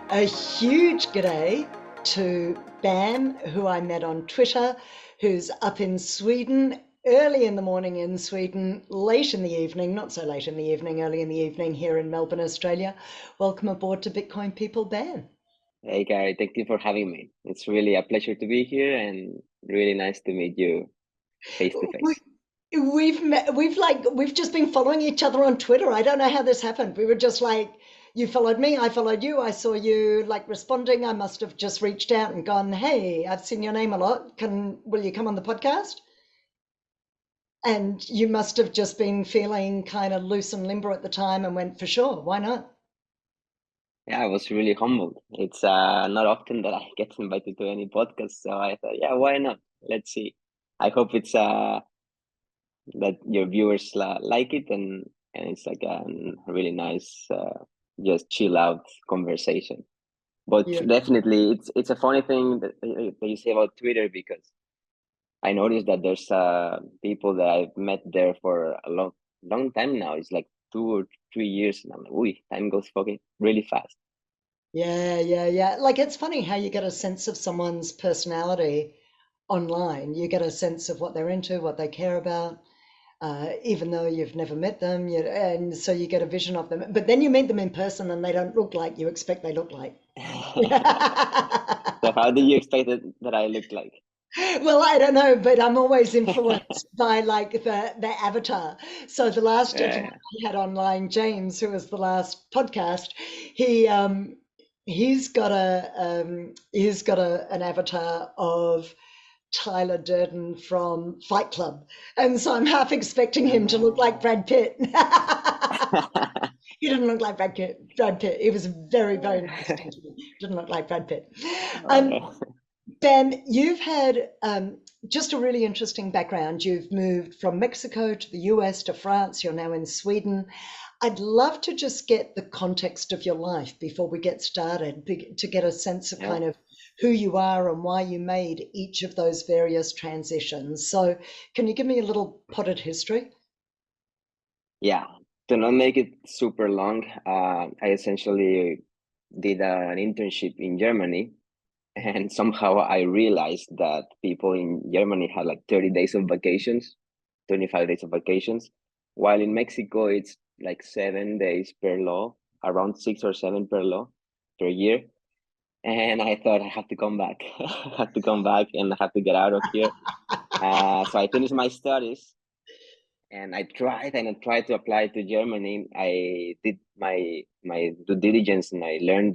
A huge g'day to Bam, who I met on Twitter, who's up in Sweden, early in the morning in Sweden, late in the evening, not so late in the evening, early in the evening here in Melbourne, Australia. Welcome aboard to Bitcoin People, Bam. Hey, Gary, thank you for having me. It's really a pleasure to be here and really nice to meet you face to face. We've just been following each other on Twitter. I don't know how this happened. We were just like, you followed me, I followed you. I saw you like responding. I must have just reached out and gone, "Hey, I've seen your name a lot. Will you come on the podcast?" And you must have just been feeling kind of loose and limber at the time and went, "For sure, why not?" Yeah, I was really humbled. It's not often that I get invited to any podcast, so I thought, yeah, why not? Let's see. I hope it's that your viewers like it and it's like a really nice just chill out conversation. But Beautiful. definitely, it's a funny thing that you say about Twitter because I noticed that there's people that I've met there for a long time now. It's like 2 or 3 years, and I'm like, "Ooh, time goes fucking really fast." Yeah. Like it's funny how you get a sense of someone's personality online. You get a sense of what they're into, what they care about, even though you've never met them. And so you get a vision of them. But then you meet them in person and they don't look like you expect they look like. So, how did you expect that I looked like? Well, I don't know, but I'm always influenced by like the avatar. So the last gentleman Yeah. I had online, James, who was the last podcast, he he's got an avatar of Tyler Durden from Fight Club, and so I'm half expecting him to look like Brad Pitt. He didn't look like Brad Pitt. Brad Pitt. He was a very nice gentleman. Didn't look like Brad Pitt. Um, Ben, you've had just a really interesting background. You've moved from Mexico to the US to France. You're now in Sweden. I'd love to just get the context of your life before we get started, to get a sense of Yeah. kind of who you are and why you made each of those various transitions. So, can you give me a little potted history? Yeah. To not make it super long, I essentially did an internship in Germany. And somehow I realized that people in Germany had like 30 days of vacations, 25 days of vacations, while in Mexico it's like 7 days per law, around 6 or 7 per law per year. And I thought I have to come back. I have to come back and I have to get out of here. So I finished my studies and I tried to apply to Germany. I did my due diligence and I learned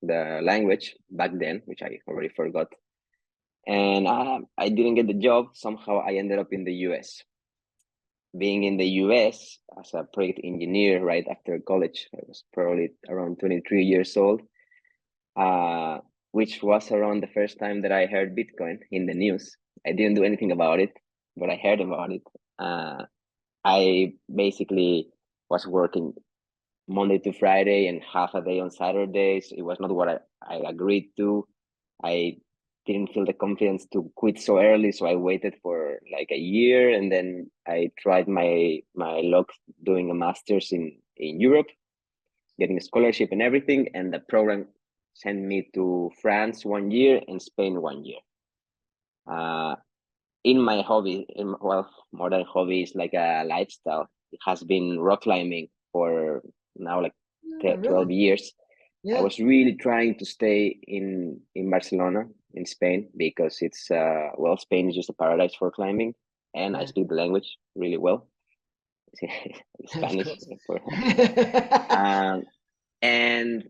the language back then, which I already forgot, and I didn't get the job. Somehow I ended up in the US. Being in the US as a project engineer right after college, I was probably around 23 years old, uh, which was around the first time that I heard Bitcoin in the news. I didn't do anything about it, but I heard about it. Uh, I basically was working Monday to Friday and half a day on Saturdays. It was not what I agreed to. I didn't feel the confidence to quit so early, so I waited for like a year, and then I tried my luck doing a master's in Europe, getting a scholarship and everything, and the program sent me to France 1 year and Spain 1 year. Uh, in my hobby, well, more than hobby, is like a lifestyle. It has been rock climbing for now like Yeah, 12 really? years. I Yeah. was really trying to stay in Barcelona, in Spain, because it's well, Spain is just a paradise for climbing, and I Yeah, speak the language really well, of Spanish. course. For, um, and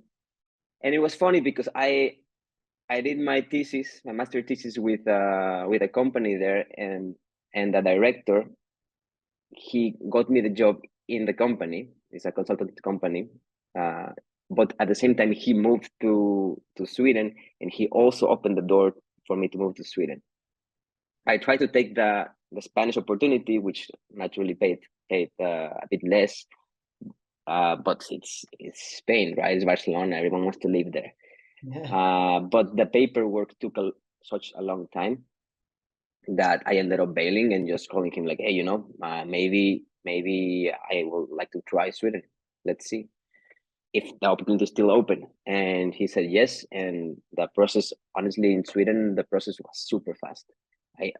and it was funny because I did my thesis, my master thesis with a company there, and the director, he got me the job in the company. It's a consultant company, uh, but at the same time he moved to Sweden, and he also opened the door for me to move to Sweden. I tried to take the Spanish opportunity, which naturally paid a bit less, but it's Spain, right? It's Barcelona. Everyone wants to live there. Yeah. But the paperwork took such a long time that I ended up bailing and just calling him like, hey, maybe I would like to try Sweden. Let's see. if the opportunity is still open. And he said yes. And the process, honestly, in Sweden, the process was super fast.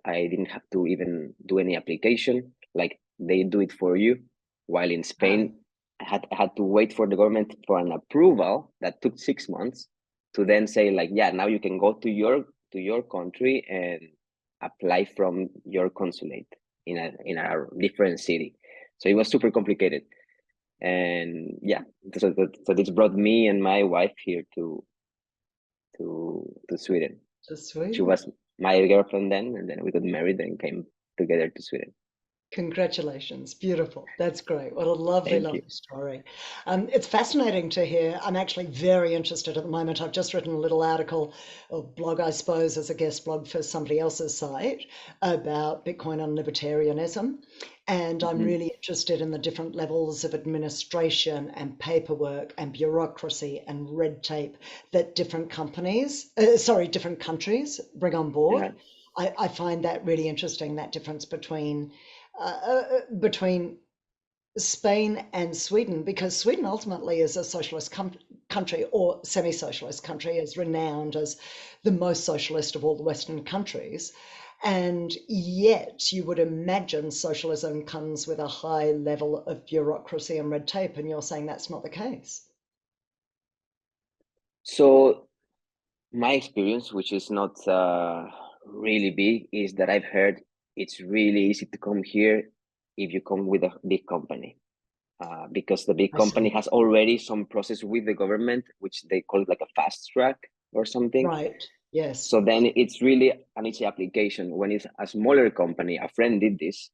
I didn't have to even do any application, like they do it for you. While in Spain, I had to wait for the government for an approval that took 6 months to then say like, yeah, now you can go to your country and apply from your consulate in a different city. So it was super complicated. And yeah, so this brought me and my wife here to Sweden. To She Sweden. was my girlfriend then, and then we got married and came together to Sweden. Congratulations. Beautiful. That's great. What a lovely, Thank you. lovely story. It's fascinating to hear. I'm actually very interested at the moment. I've just written a little article or blog, I suppose, as a guest blog for somebody else's site about Bitcoin and libertarianism. And I'm Mm-hmm. really interested in the different levels of administration and paperwork and bureaucracy and red tape that different different countries bring on board. Yeah. I find that really interesting, that difference between Spain and Sweden, because Sweden ultimately is a socialist country or semi-socialist country, is renowned as the most socialist of all the Western countries. And yet you would imagine socialism comes with a high level of bureaucracy and red tape, and you're saying that's not the case. So my experience, which is not really big, is that I've heard it's really easy to come here if you come with a big company. Because the big I company see. has already some process with the government, which they call it like a fast track or something. Right. Yes. So then it's really an easy application. When it's a smaller company, a friend did this,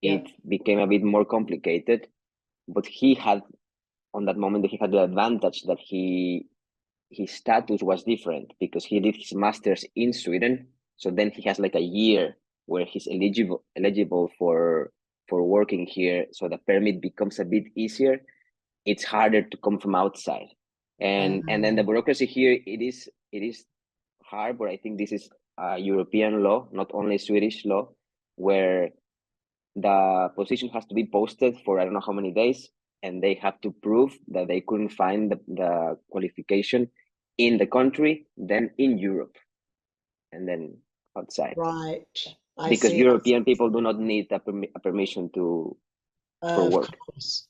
Yeah. it became a bit more complicated. But he had, on that moment, he had the advantage that his status was different because he did his master's in Sweden. So then he has like a year where he's eligible for working here. So the permit becomes a bit easier. It's harder to come from outside. And then the Um, bureaucracy here, it is hard, but I think this is a European law, not only Swedish law, where the position has to be posted for I don't know how many days, and they have to prove that they couldn't find the qualification in the country, then in Europe, and then outside. right. I Because see. I European see. people do not need a permission for Of work. course.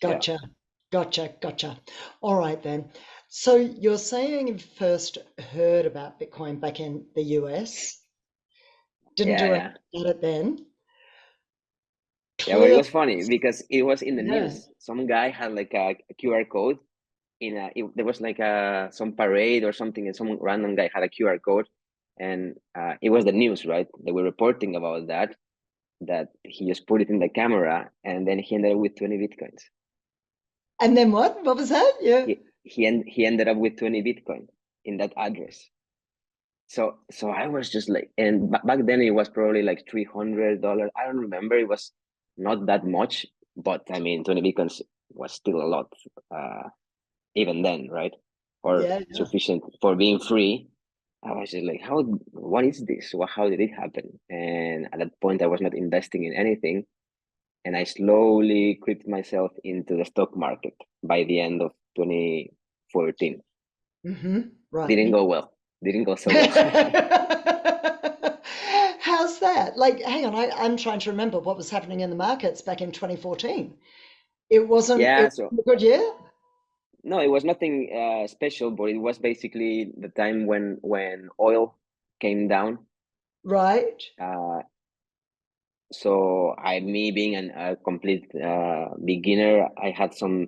Yeah. Gotcha. Gotcha. Gotcha. All right then. So you're saying you first heard about Bitcoin back in the US, didn't Yeah, do anything yeah. about it then. Yeah, but it Clear. was funny because it was in the Yeah. news. Some guy had like a QR code there was like some parade or something, and some random guy had a QR code, and it was the news, right? They were reporting about that he just put it in the camera, and then he ended up with 20 bitcoins. And then what? What was that? Yeah. He ended up with 20 bitcoin in that address. So I was just like, and back then it was probably like $300. I don't remember. It was not that much, but I mean, 20 bitcoins was still a lot, even then, right? Or Yeah. Yeah. sufficient for being free. I was just like, what is this? How did it happen? And at that point, I was not investing in anything. And I slowly creeped myself into the stock market by the end of 2014. Mm-hmm. Didn't Right. go well. Didn't go so well. How's that? Like, hang on, I'm trying to remember what was happening in the markets back in 2014. It Yeah, was so a good year? no, it was nothing special, but it was basically the time when oil came down. Right. Uh, so me being a complete beginner, I had some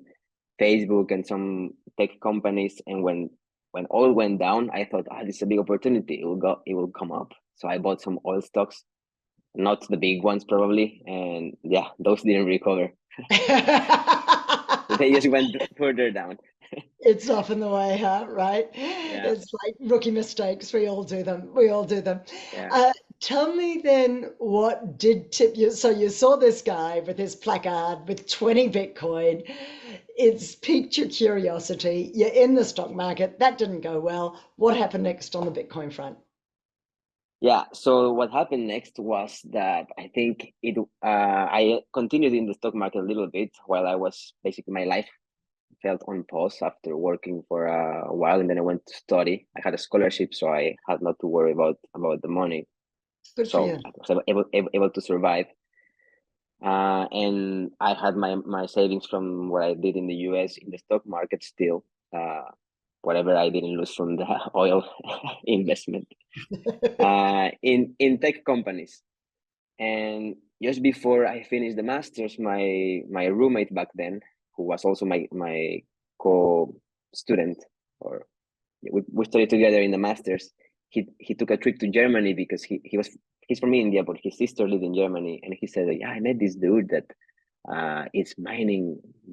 Facebook and some tech companies, and when oil went down, I thought, this is a big opportunity. It will come up. So I bought some oil stocks, not the big ones probably, and yeah, those didn't recover. They just went further down. It's often the way, huh? Right? Yeah, It's like rookie mistakes. We all do them. We all do them. yeah. Uh, Tell me then what did tip you? So you saw this guy with his placard with 20 Bitcoin. It's piqued your curiosity. You're in the stock market. That didn't go well. What happened next on the Bitcoin front? Yeah, so what happened next was that I think I continued in the stock market a little bit while I was basically my life felt on pause after working for a while, and then I went to study. I had a scholarship, so I had not to worry about the money. Good for So you. I was able to survive. And I had my savings from what I did in the US in the stock market still. Whatever I didn't lose from the oil investment in tech companies. And just before I finished the masters, my roommate back then, who was also my co-student, or we studied together in the masters. He took a trip to Germany because he's from India, but his sister lived in Germany, and he said, "Yeah, I met this dude that is mining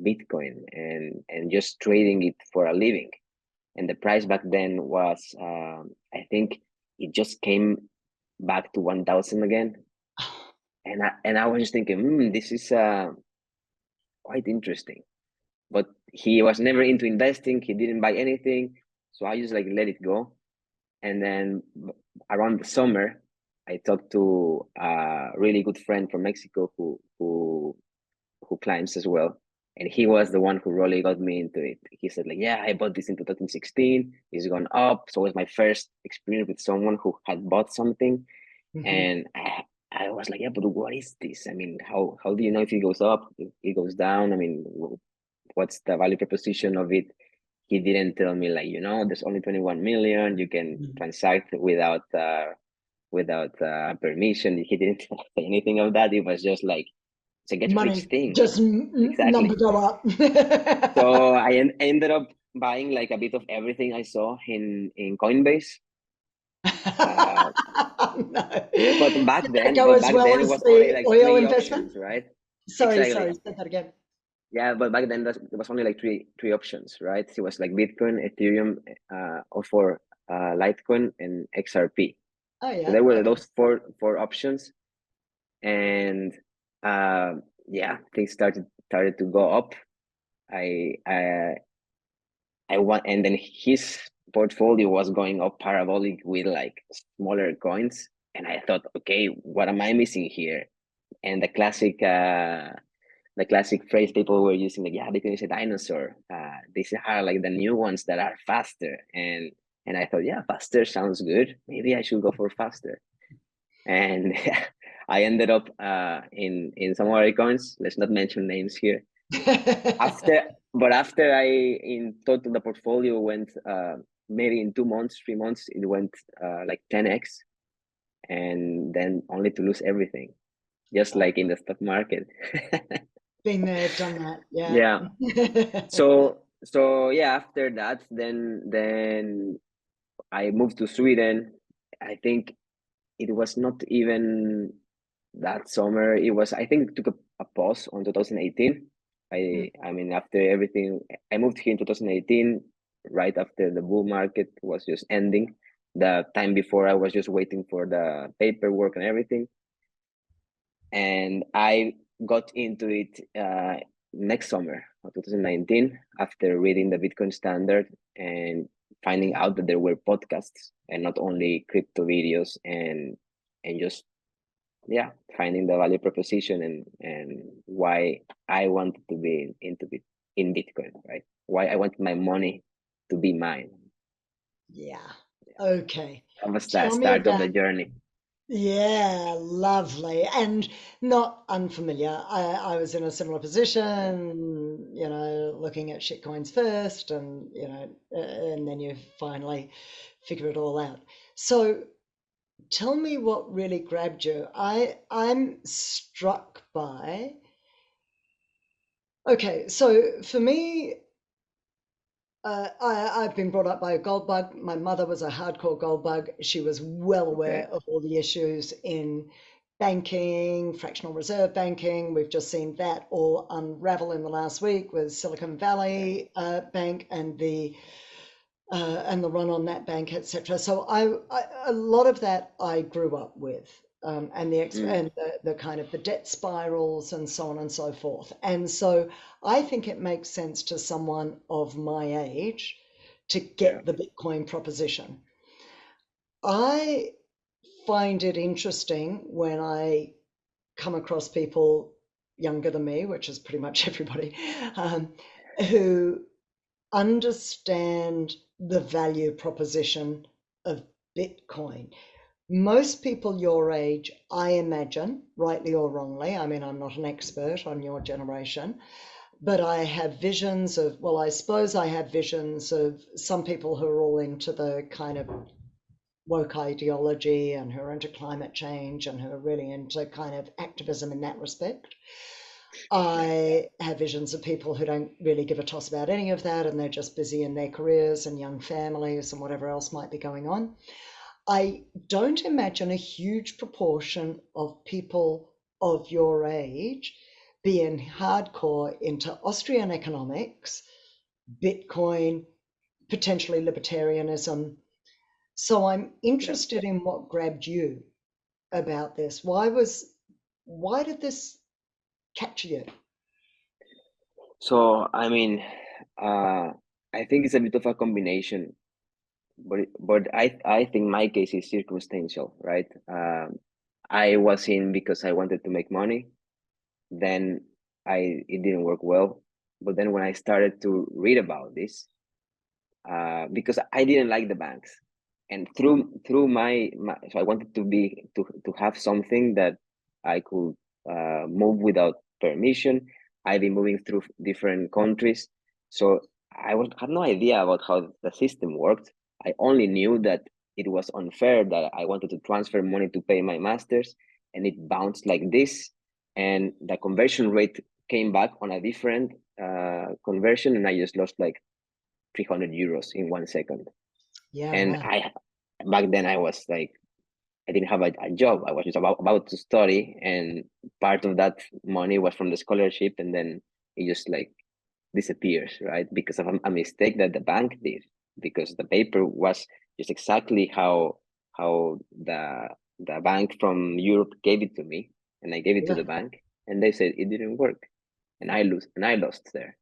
Bitcoin and just trading it for a living." And the price back then was, I think, it just came back to 1,000 again. And I was just thinking, this is quite interesting. But he was never into investing. He didn't buy anything, so I just like let it go. And then around the summer, I talked to a really good friend from Mexico who climbs as well, and he was the one who really got me into it. He said like, "Yeah, I bought this in 2016. It's gone up." So it was my first experience with someone who had bought something, and I was like, "Yeah, but what is this? I mean, how do you know if it goes up, if it goes down? I mean, what's the value proposition of it?" He didn't tell me like, there's only 21 million. You can transact without permission. He didn't say anything of that. It was just like, it's a get rich Money, thing. just number Exactly. go up. So I ended up buying like a bit of everything I saw in Coinbase. No. But back Did that then, go but as back well then it as was only the like oil three investment? options, right? Sorry, Exactly. say that again. Yeah, but back then it was only like three options, right? It was like Bitcoin, Ethereum, or for Litecoin and XRP. Oh So yeah, there were okay. those four options, and yeah, things started to go up. I want, and then his portfolio was going up parabolic with like smaller coins, and I thought, okay, what am I missing here? And the classic phrase people were using, like, yeah, Bitcoin is a dinosaur. These are like the new ones that are faster, and I thought, yeah, faster sounds good. Maybe I should go for faster. And I ended up in some other coins. Let's not mention names here. After I in total the portfolio went maybe in 2 months, 3 months, it went like 10x, and then only to lose everything, just like in the stock market. Been there, done that. Yeah. Yeah. So yeah, after that, then I moved to Sweden. I think it was not even that summer. It was, I think, took a pause on 2018. I mean, after everything, I moved here in 2018, right after the bull market was just ending. The time before, I was just waiting for the paperwork and everything, and I got into it next summer of 2019 after reading the Bitcoin Standard and finding out that there were podcasts and not only crypto videos, and just, yeah, finding the value proposition and why I wanted to be in Bitcoin, right? Why I want my money to be mine. Yeah. Okay. That was the Tell me start of the about, journey. yeah, lovely. And not unfamiliar. I was in a similar position, looking at shitcoins first and, and then you finally figure it all out. So tell me what really grabbed you. I'm struck by, okay, so for me, I've been brought up by a gold bug. My mother was a hardcore gold bug. She was well aware Okay. of all the issues in banking, fractional reserve banking. We've just seen that all unravel in the last week with Silicon Yeah. Valley Bank and the run on that bank, etc. So a lot of that I grew up with, and Mm, the kind of the debt spirals and so on and so forth. And so I think it makes sense to someone of my age to yeah. get the Bitcoin proposition. I find it interesting when I come across people younger than me, which is pretty much everybody, who understand the value proposition of Bitcoin. Most people your age, I imagine, rightly or wrongly, I mean, I'm not an expert on your generation, but I have visions of, well, I suppose I have visions of some people who are all into the kind of woke ideology and who are into climate change and who are really into kind of activism in that respect. I have visions of people who don't really give a toss about any of that and they're just busy in their careers and young families and whatever else might be going on. I don't imagine a huge proportion of people of your age being hardcore into Austrian economics, Bitcoin, potentially libertarianism. So I'm Yeah. interested in what grabbed you about this. Why did this catch you? So I mean, I think it's a bit of a combination, but I think my case is circumstantial, right? I was in because I wanted to make money. Then it didn't work well. But then when I started to read about this, because I didn't like the banks, and through my so I wanted to have something that I could move without permission. I've been moving through different countries, so had no idea about how the system worked. I only knew that it was unfair that I wanted to transfer money to pay my masters, and it bounced like this, and the conversion rate came back on a different conversion, and I just lost like 300 euros in 1 second. Yeah, And wow. I back then I was like, I didn't have a job. I was just about to study, and part of that money was from the scholarship, and then it just like disappears, right? Because of a mistake that the bank did, because the paper was just exactly how the bank from Europe gave it to me, and I gave it to Yeah. the bank, and they said it didn't work, and I lost there.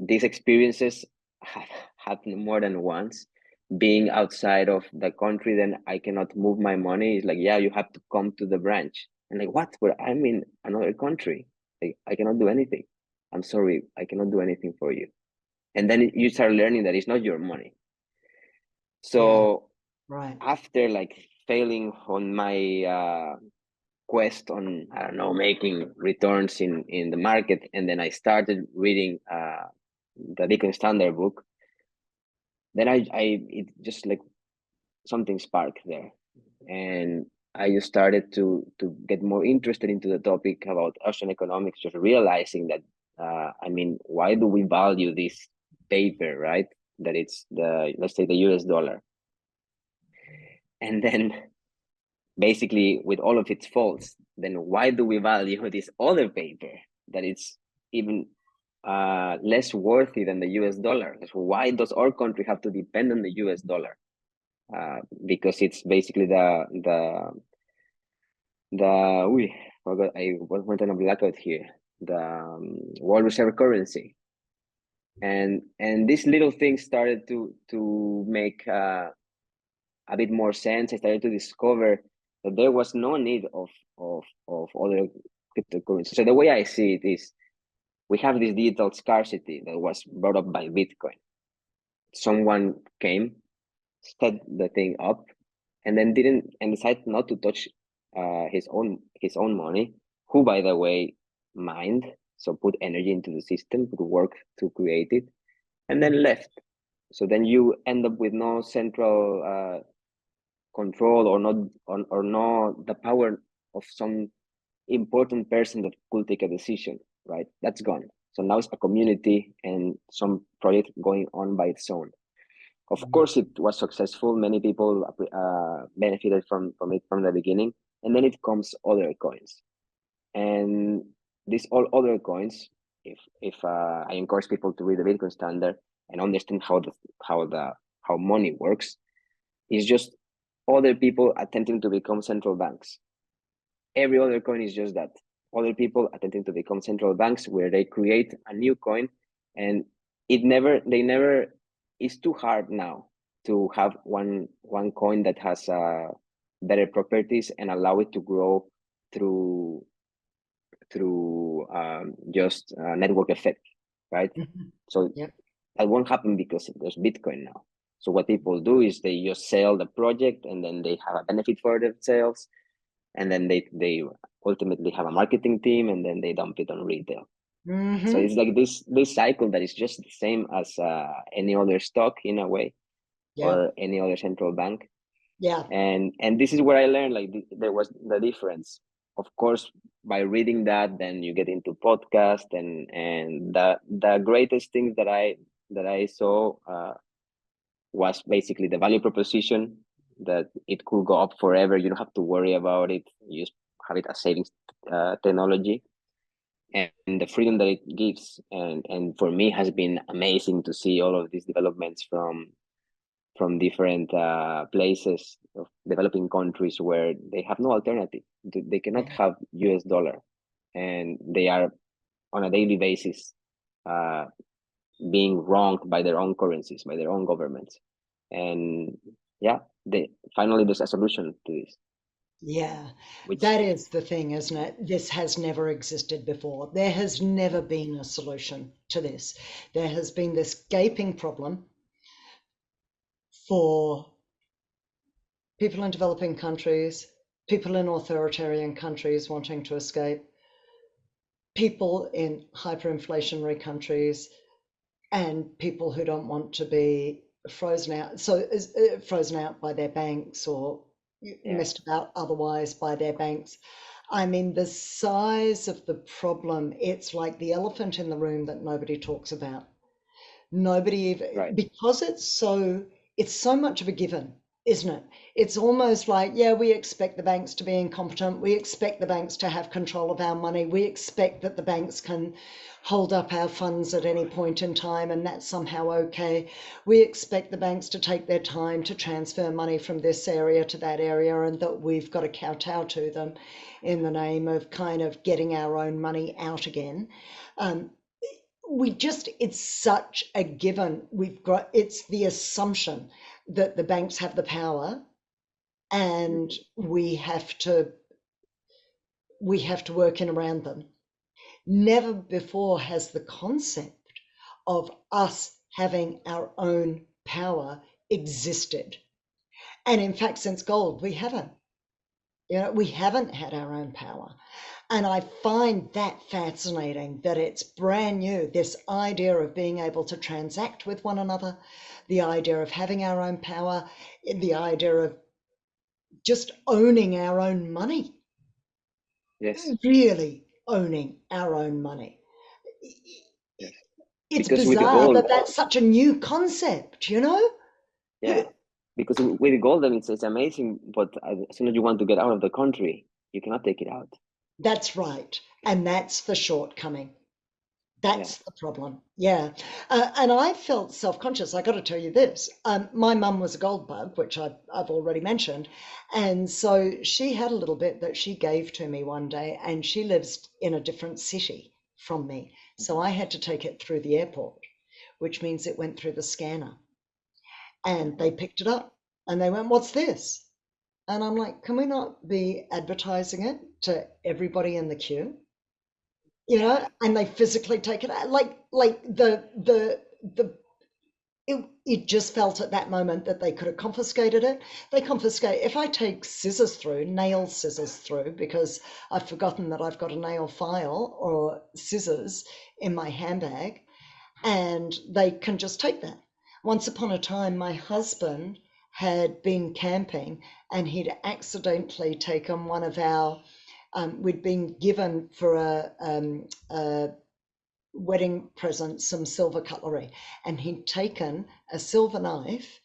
These experiences have happened more than once. Being outside of the country, then I cannot move my money. It's like, yeah, you have to come to the branch. And like, what? But I'm in another country. Like, I cannot do anything. I'm sorry, I cannot do anything for you. And then you start learning that it's not your money. Yeah, So right. after like failing on my quest on, I don't know, making returns in the market, and then I started reading the Deacon Standard book. Then it just like something sparked there, and I just started to get more interested into the topic about ocean economics, just realizing that I mean, why do we value this paper, right? That it's the, let's say, the US dollar, and then basically with all of its faults, then why do we value this other paper that it's even less worthy than the US dollar? So why does our country have to depend on the US dollar? Because it's basically I went on a blackout here. The world reserve currency, and these little things started to make a bit more sense. I started to discover that there was no need of other cryptocurrencies. So the way I see it is, we have this digital scarcity that was brought up by Bitcoin. Someone came, set the thing up, and then didn't and decided not to touch his own money. Who, by the way, mined, so put energy into the system, put work to create it, and then left. So then you end up with no central control, or not or no the power of some important person that could take a decision, right? That's gone. So now it's a community and some project going on by its own. Of course, it was successful. Many people benefited from it from the beginning, and then it comes other coins, and these all other coins. If I encourage people to read the Bitcoin standard and understand how money works, is just other people attempting to become central banks. Every other coin is just that. Other people attempting to become central banks, where they create a new coin, and they never, it's too hard now to have one coin that has better properties and allow it to grow through just network effect. right? Mhm. So Yep. that won't happen because there's Bitcoin now. So what people do is they just sell the project and then they have a benefit for their sales, and then they ultimately have a marketing team and then they dump it on retail. So Hmm. it's like this cycle that is just the same as any other stock in a way, Yeah. or any other central bank. Yeah. And this is where I learned like there was the difference. Of course, by reading that, then you get into podcast, and the greatest things that I saw was basically the value proposition, that it could go up forever. You don't have to worry about it. You just have it as savings technology, and the freedom that it gives. And for me has been amazing to see all of these developments from different places of developing countries where they have no alternative. They cannot Yeah. have US dollar, and they are on a daily basis uh, being wronged by their own currencies, by their own governments. And yeah, finally there's a solution to this, Yeah, which that is the thing, isn't it? This has never existed before. There has never been a solution to this. There has been this gaping problem for people in developing countries, people in authoritarian countries wanting to escape, people in hyperinflationary countries, and people who don't want to be frozen out. So frozen out by their banks or yeah, messed about otherwise by their banks. I mean, the size of the problem, it's like the elephant in the room that nobody talks about. Nobody even, right, because it's so much of a given, isn't it? It's almost like, yeah, we expect the banks to be incompetent. We expect the banks to have control of our money. We expect that the banks can hold up our funds at any point in time, and that's somehow okay. We expect the banks to take their time to transfer money from this area to that area, and that we've got to kowtow to them in the name of kind of getting our own money out again. Um, it's such a given. It's the assumption that the banks have the power, and we have to work in around them. Never before has the concept of us having our own power existed. And in fact, since gold, we haven't. We haven't had our own power. And I find that fascinating, that it's brand new, this idea of being able to transact with one another, the idea of having our own power, the idea of just owning our own money, yes, really owning our own money. yes, It's because with the bizarre gold, that that's such a new concept. yeah, because with gold, then it's amazing, but as soon as you want to get out of the country, you cannot take it out. That's right. And that's the shortcoming. Yeah, That's the problem. Yeah. And I felt self-conscious. I got to tell you this. My mum was a gold bug, which I've already mentioned. And so she had a little bit that she gave to me one day, and she lives in a different city from me. So I had to take it through the airport, which means it went through the scanner. And they uh-huh. picked it up and they went, "What's this?" And I'm like, "Can we not be advertising it to everybody in the queue?" Yeah, And they physically take it out. Like the it just felt at that moment that they could have confiscated it. They confiscate, if I take scissors through, nail scissors through, because I've forgotten that I've got a nail file or scissors in my handbag, and they can just take that. Once upon a time, my husband had been camping, and he'd accidentally taken one of our we'd been given for a wedding present some silver cutlery, and he'd taken a silver knife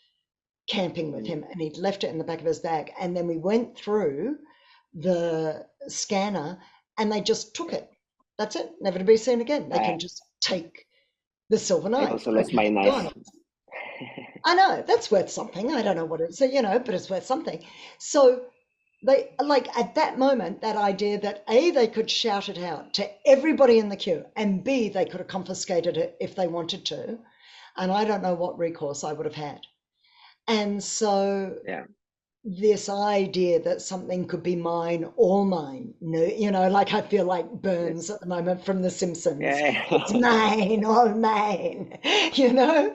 camping with mm, him, and he'd left it in the back of his bag. And then we went through the scanner, and they just took it. That's it, never to be seen again. They I can just take the silver I knife. also lost my Okay, knife. gone. I know that's worth something. I don't know what it's, but it's worth something. So they, like, at that moment, that idea that A, they could shout it out to everybody in the queue, and B, they could have confiscated it if they wanted to. And I don't know what recourse I would have had. And so Yeah, this idea that something could be mine or mine. No, you know, like I feel like Burns Yes. at the moment from The Simpsons. It's Yeah. mine or mine, you know?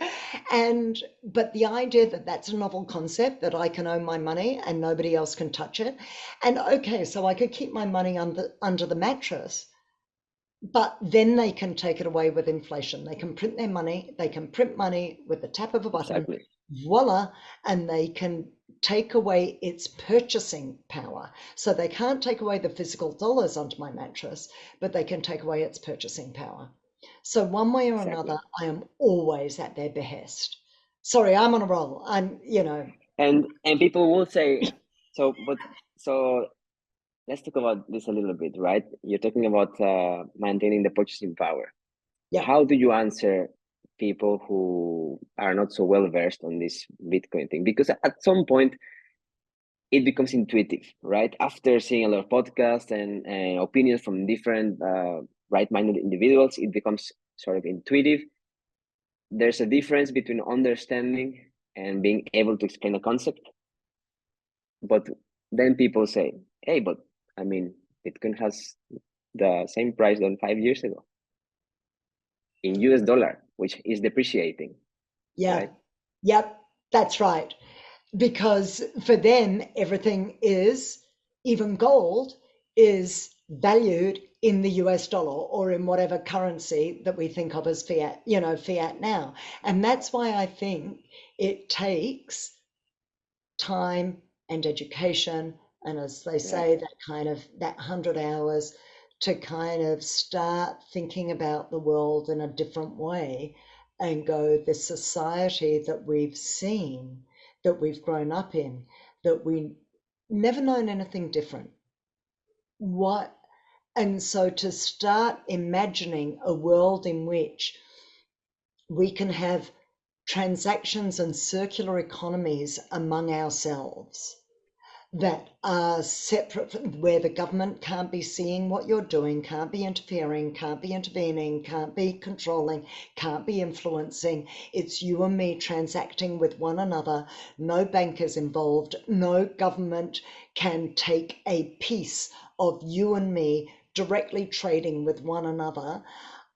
And, but the idea that that's a novel concept, that I can own my money and nobody else can touch it. And okay, so I could keep my money under the mattress, but then they can take it away with inflation. They can print their money, they can print money with the tap of a button, Exactly. voila, and they can take away its purchasing power. So they can't take away the physical dollars onto my mattress, but they can take away its purchasing power. So one way or another, Exactly. I am always at their behest. Sorry, I'm on a roll. I'm, you know, And people will say, so, but so let's talk about this a little bit, right? You're talking about maintaining the purchasing power. yeah, How do you answer people who are not so well versed on this Bitcoin thing? Because at some point it becomes intuitive, right? After seeing a lot of podcasts and opinions from different right-minded individuals, it becomes sort of intuitive. There's a difference between understanding and being able to explain a concept. But then people say, hey, but I mean, Bitcoin has the same price than 5 years ago in US dollar, which is depreciating, yeah, right? yep, that's right. Because for them, everything is, even gold is valued in the US dollar or in whatever currency that we think of as fiat, you know, fiat now. And that's why I think it takes time and education, and as they Yeah, say, that kind of that 100 hours to kind of start thinking about the world in a different way and go, the society that we've seen, that we've grown up in, that we never known anything different. What, and so to start imagining a world in which we can have transactions and circular economies among ourselves that are separate, where the government can't be seeing what you're doing, can't be interfering, can't be intervening, can't be controlling, can't be influencing. It's you and me transacting with one another. No bankers involved. No government can take a piece of you and me directly trading with one another.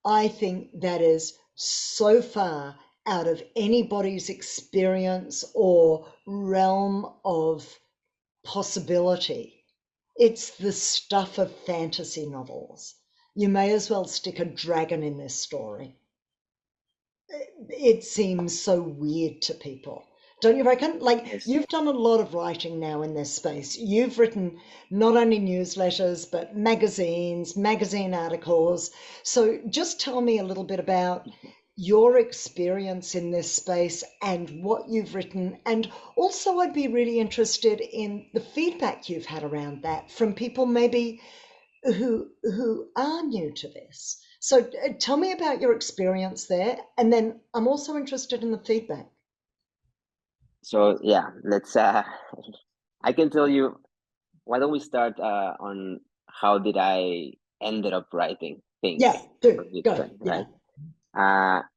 I think that is so far out of anybody's experience or realm of possibility. It's the stuff of fantasy novels. You may as well stick a dragon in this story. It seems so weird to people. Don't you reckon? Like, yes. you've done a lot of writing now in this space. You've written not only newsletters, but magazines, magazine articles. So just tell me a little bit about your experience in this space and what you've written. And also, I'd be really interested in the feedback you've had around that from people maybe who are new to this. So tell me about your experience there, and then I'm also interested in the feedback. So yeah, let's. I can tell you. Why don't we start on how did I ended up writing things Yeah, do for go. Bitcoin, Yeah, right?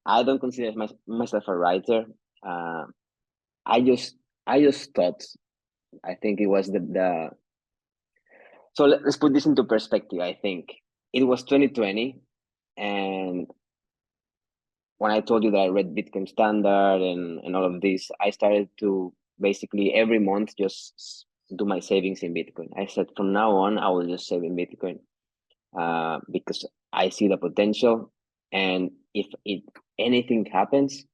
I don't consider myself a writer. Uh, I just I just thought. I think it was the. So let's put this into perspective. I think it was 2020, and when I told you that I read Bitcoin Standard and all of this, I started to basically every month just do my savings in Bitcoin. I said from now on, I will just save in Bitcoin because I see the potential. And if anything happens,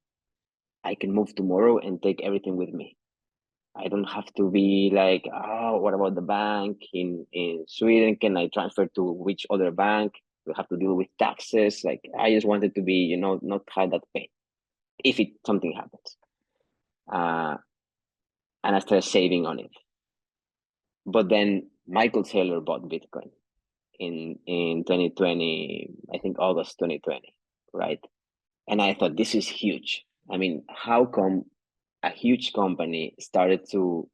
I can move tomorrow and take everything with me. I don't have to be like, oh, what about the bank in Sweden? Can I transfer to which other bank? We have to deal with taxes. Like I just wanted to be, not have that pain if something happens. Uh, and I started saving on it. But then Michael Taylor bought Bitcoin in 2020, I think August 2020, right? And I thought this is huge. I mean, how come a huge company started to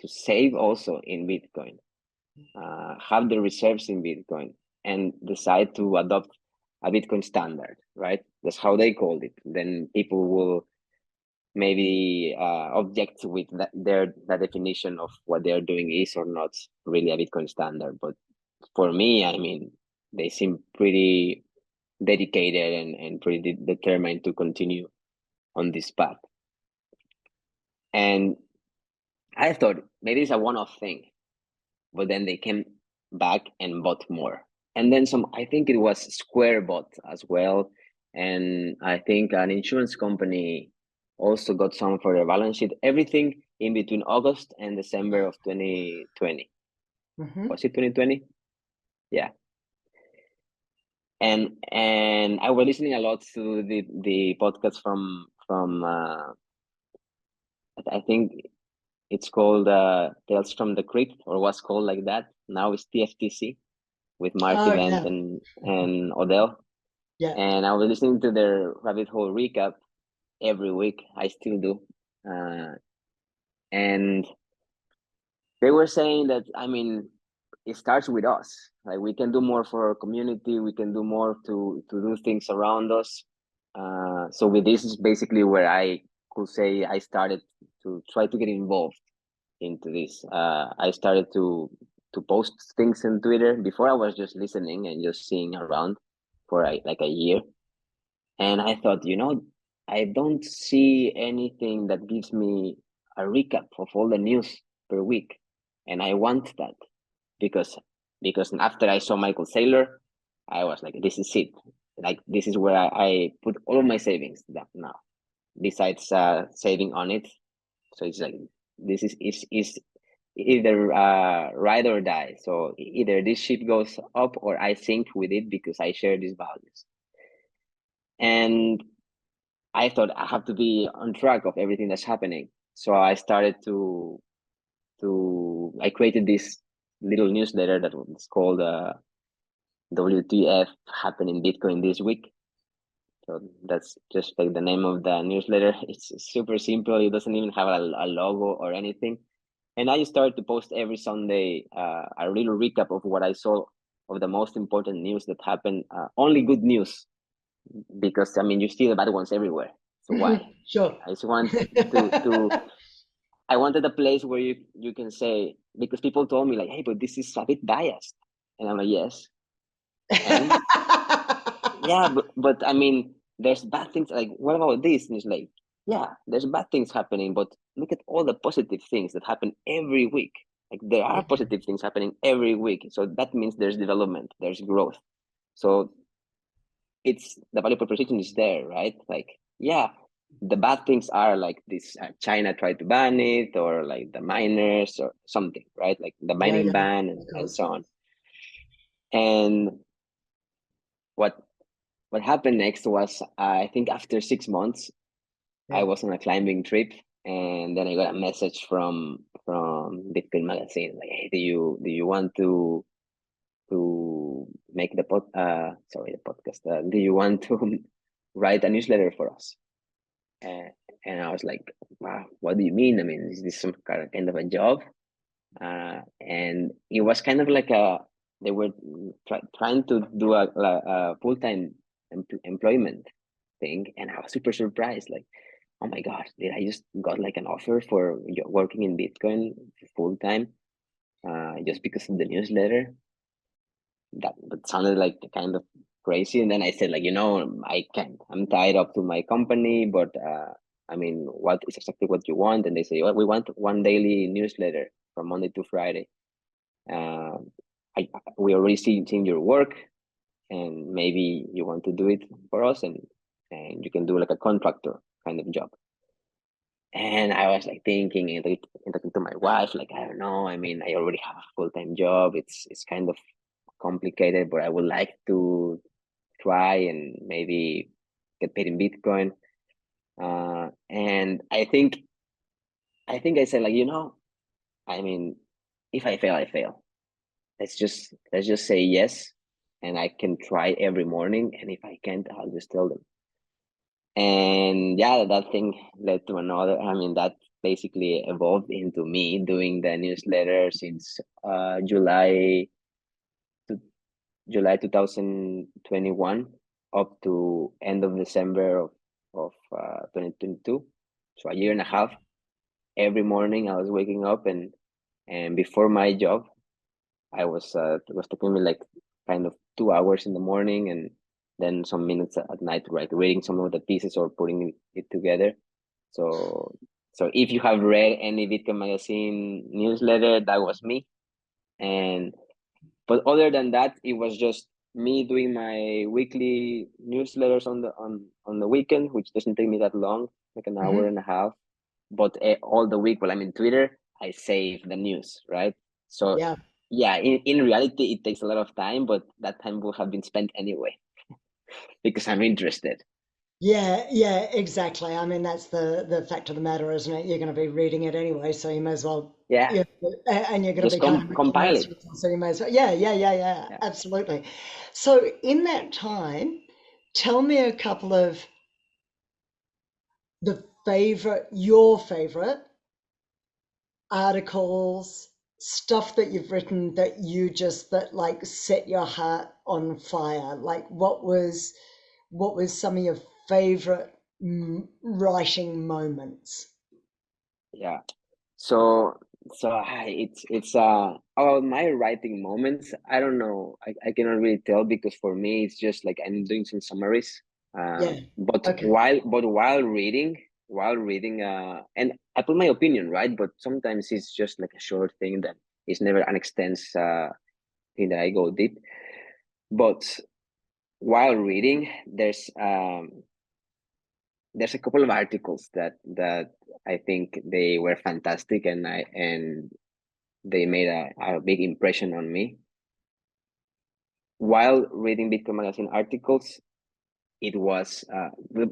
save also in Bitcoin, have the reserves in Bitcoin, and decide to adopt a Bitcoin standard, right? That's how they called it. Then people will maybe object with that definition of what they're doing is or not really a Bitcoin standard. But for me, I mean, they seem pretty dedicated and pretty determined to continue on this path. And I thought maybe it's a one-off thing, but then they came back and bought more. And then I think it was Square bought as well. And I think an insurance company also got some for their balance sheet. Everything in between August and December of 2020. Was it 2020? Yeah. And I was listening a lot to the podcast from I think it's called Tales from the Crypt, or was called like that. Now it's TFTC with Marty Oh, Bent yeah. and Odell. Yeah. And I was listening to their rabbit hole recap every week. I still do. And they were saying that, I mean, it starts with us. Like, we can do more for our community. We can do more to do things around us. So with this is basically where I could say I started to try to get involved into this. I started to post things on Twitter. Before I was just listening and just seeing around for like a year. And I thought, I don't see anything that gives me a recap of all the news per week. And I want that because after I saw Michael Saylor, I was like, this is it. Like, this is where I put all of my savings now, besides saving on it. So it's like, this is either ride or die. So either this ship goes up or I sink with it because I share these values. And I thought I have to be on track of everything that's happening. So I started I created this little newsletter that was called WTF happening Bitcoin this week. So that's just like the name of the newsletter. It's super simple. It doesn't even have a logo or anything. And I started to post every Sunday a little recap of what I saw of the most important news that happened. Only good news, because I mean, you see the bad ones everywhere. So why? Sure. I just want to I wanted a place where you can say, because people told me like, hey, but this is a bit biased. And I'm like, yes. And yeah, but I mean, there's bad things. Like, what about this? And it's like, yeah, there's bad things happening, but look at all the positive things that happen every week. Like, there are positive things happening every week. So that means there's development, there's growth. So it's the value proposition is there, right? Like, yeah, the bad things are like this: China tried to ban it, or like the miners or something, right? Like the Yeah, mining yeah, ban of and course. so on. And what happened next was, I think after 6 months, I Yeah. was on a climbing trip, and then I got a message from Bitcoin Magazine, like, hey, do you want to make the podcast? Do you want to write a newsletter for us? And I was like, wow, what do you mean? I mean, is this some kind of a job? And it was kind of like they were trying to do a full-time employment thing. And I was super surprised, like, oh my God, did I just got like an offer for working in Bitcoin full-time just because of the newsletter? That sounded like kind of crazy. And then I said, like, I can't. I'm tied up to my company, but I mean, what is exactly what you want? And they say, well, we want one daily newsletter from Monday to Friday. Uh, we already seen your work, and maybe you want to do it for us, and you can do like a contractor kind of job. And I was like thinking and talking to my wife, like, I don't know. I mean, I already have a full-time job. It's kind of complicated, but I would like to try and maybe get paid in Bitcoin. And I think I said, like, I mean, if I fail, I fail. Let's just say yes, and I can try every morning. And if I can't, I'll just tell them. And yeah, that thing led to another. I mean, that basically evolved into me doing the newsletter since July 2021 up to end of December of 2022. So a year and a half, every morning I was waking up, and before my job, it was taking me like kind of 2 hours in the morning, and then some minutes at night, like reading some of the pieces or putting it together. So if you have read any Bitcoin magazine newsletter, that was me. And but other than that, it was just me doing my weekly newsletters on the weekend, which doesn't take me that long, like an hour Hmm. and a half. But all the week while I'm in Twitter, I save the news, right? So Yeah. yeah, in reality, it takes a lot of time, but that time will have been spent anyway because I'm interested. Yeah, yeah, exactly. I mean, that's the fact of the matter, isn't it? You're going to be reading it anyway, so you may as well, Yeah, yeah, and you're going to just be kind of making compile notes it. yourself, so you may as well, yeah, yeah, yeah, yeah, Yeah. absolutely. So in that time, tell me a couple of your favorite articles, stuff that you've written that that like set your heart on fire. Like what was some of your favorite writing moments? Yeah. So it's about my writing moments. I don't know. I cannot really tell because for me it's just like I'm doing some summaries. Yeah. But Okay. while reading, and I put my opinion, right? But sometimes it's just like a short thing that is never an extense thing that I go deep. But while reading, there's a couple of articles that I think they were fantastic, and they made a big impression on me. While reading Bitcoin Magazine articles, it was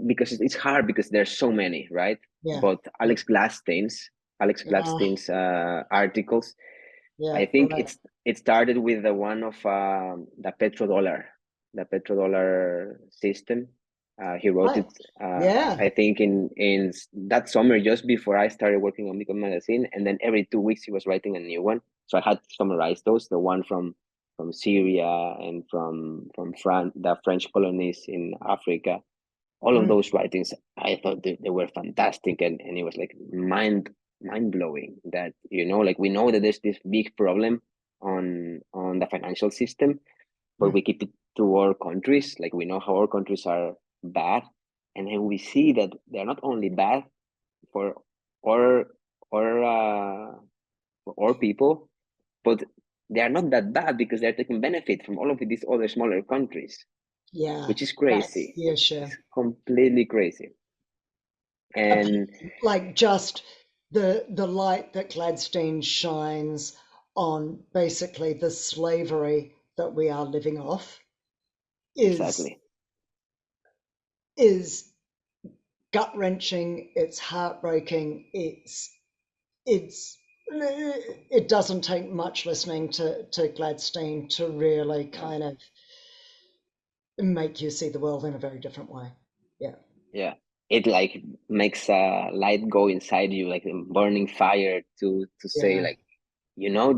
because it's hard because there's so many, right? Yeah. But Yeah. Alex Oh, Gladstein's articles, yeah. I think Right. it started with the one of the petrodollar system. He wrote Right. it, Yeah. I think, in that summer, just before I started working on Bitcoin Magazine, and then every 2 weeks he was writing a new one. So I had to summarize those. The one from Syria and from France, the French colonies in Africa. All of Mm, those writings, I thought they were fantastic, and it was like mind blowing that like we know that there's this big problem on the financial system, but mm. we keep it to our countries. Like we know how our countries are bad, and then we see that they're not only bad for our our for our people, but they are not that bad because they're taking benefit from all of these other smaller countries, Yeah. which is That's crazy. the issue. It's completely crazy. And Like just the light that Gladstein shines on basically the slavery that we are living off is exactly. is gut wrenching. It's heartbreaking. It's it doesn't take much listening to Gladstein to really Yeah. kind of make you see the world in a very different way. Yeah. Yeah. It like makes a light go inside you, like a burning fire to say Yeah. like,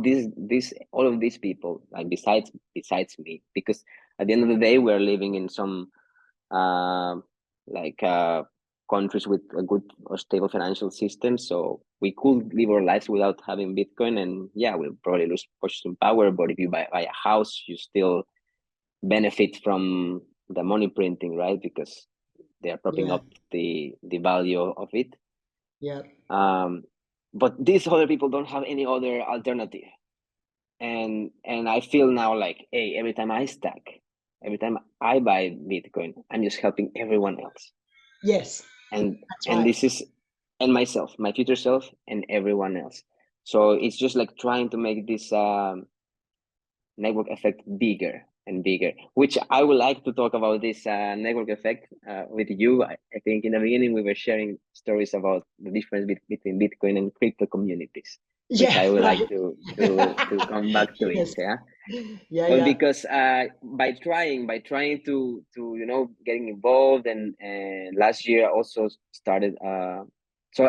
this all of these people, like besides me, because at the end of the day we're living in some uh, like countries with a good or stable financial system, so we could live our lives without having Bitcoin, and yeah, we'll probably lose purchasing power, but if you buy a house, you still benefit from the money printing, right? Because they are propping Yeah. up the value of it. Yeah. um but these other people don't have any other alternative, and I feel now like, hey, every time I stack, every time I buy Bitcoin, I'm just helping everyone else, Yes. and That's and right. this is and myself, my future self, and everyone else. So it's just like trying to make this network effect bigger and bigger, which I would like to talk about this network effect with you. I think in the beginning we were sharing stories about the difference between Bitcoin and crypto communities, which Yeah. I would like Right. to come back to it. Yes. Yeah, Yeah. but Yeah. because by trying to getting involved, and last year I also started. So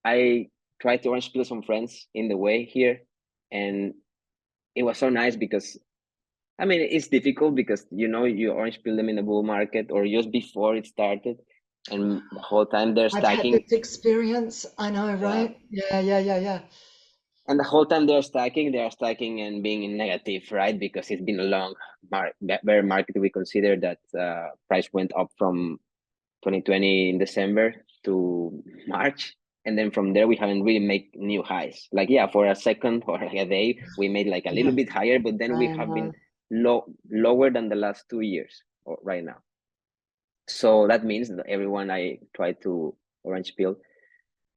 I tried to orange peel some friends in the way here, and it was so nice because I mean, it's difficult because you orange peel them in the bull market or just before it started. and the whole time they're I've had stacking. this experience. I know, Yeah. right? Yeah. And the whole time they're stacking and being in negative, right? Because it's been a long bear market. We consider that price went up from 2020 in December to March. And then from there, we haven't really made new highs. Like, yeah, for a second or like a day, we made like a little Yeah, bit higher, but then we I have been know. lower than the last 2 years right now. So that means that everyone I try to orange pill,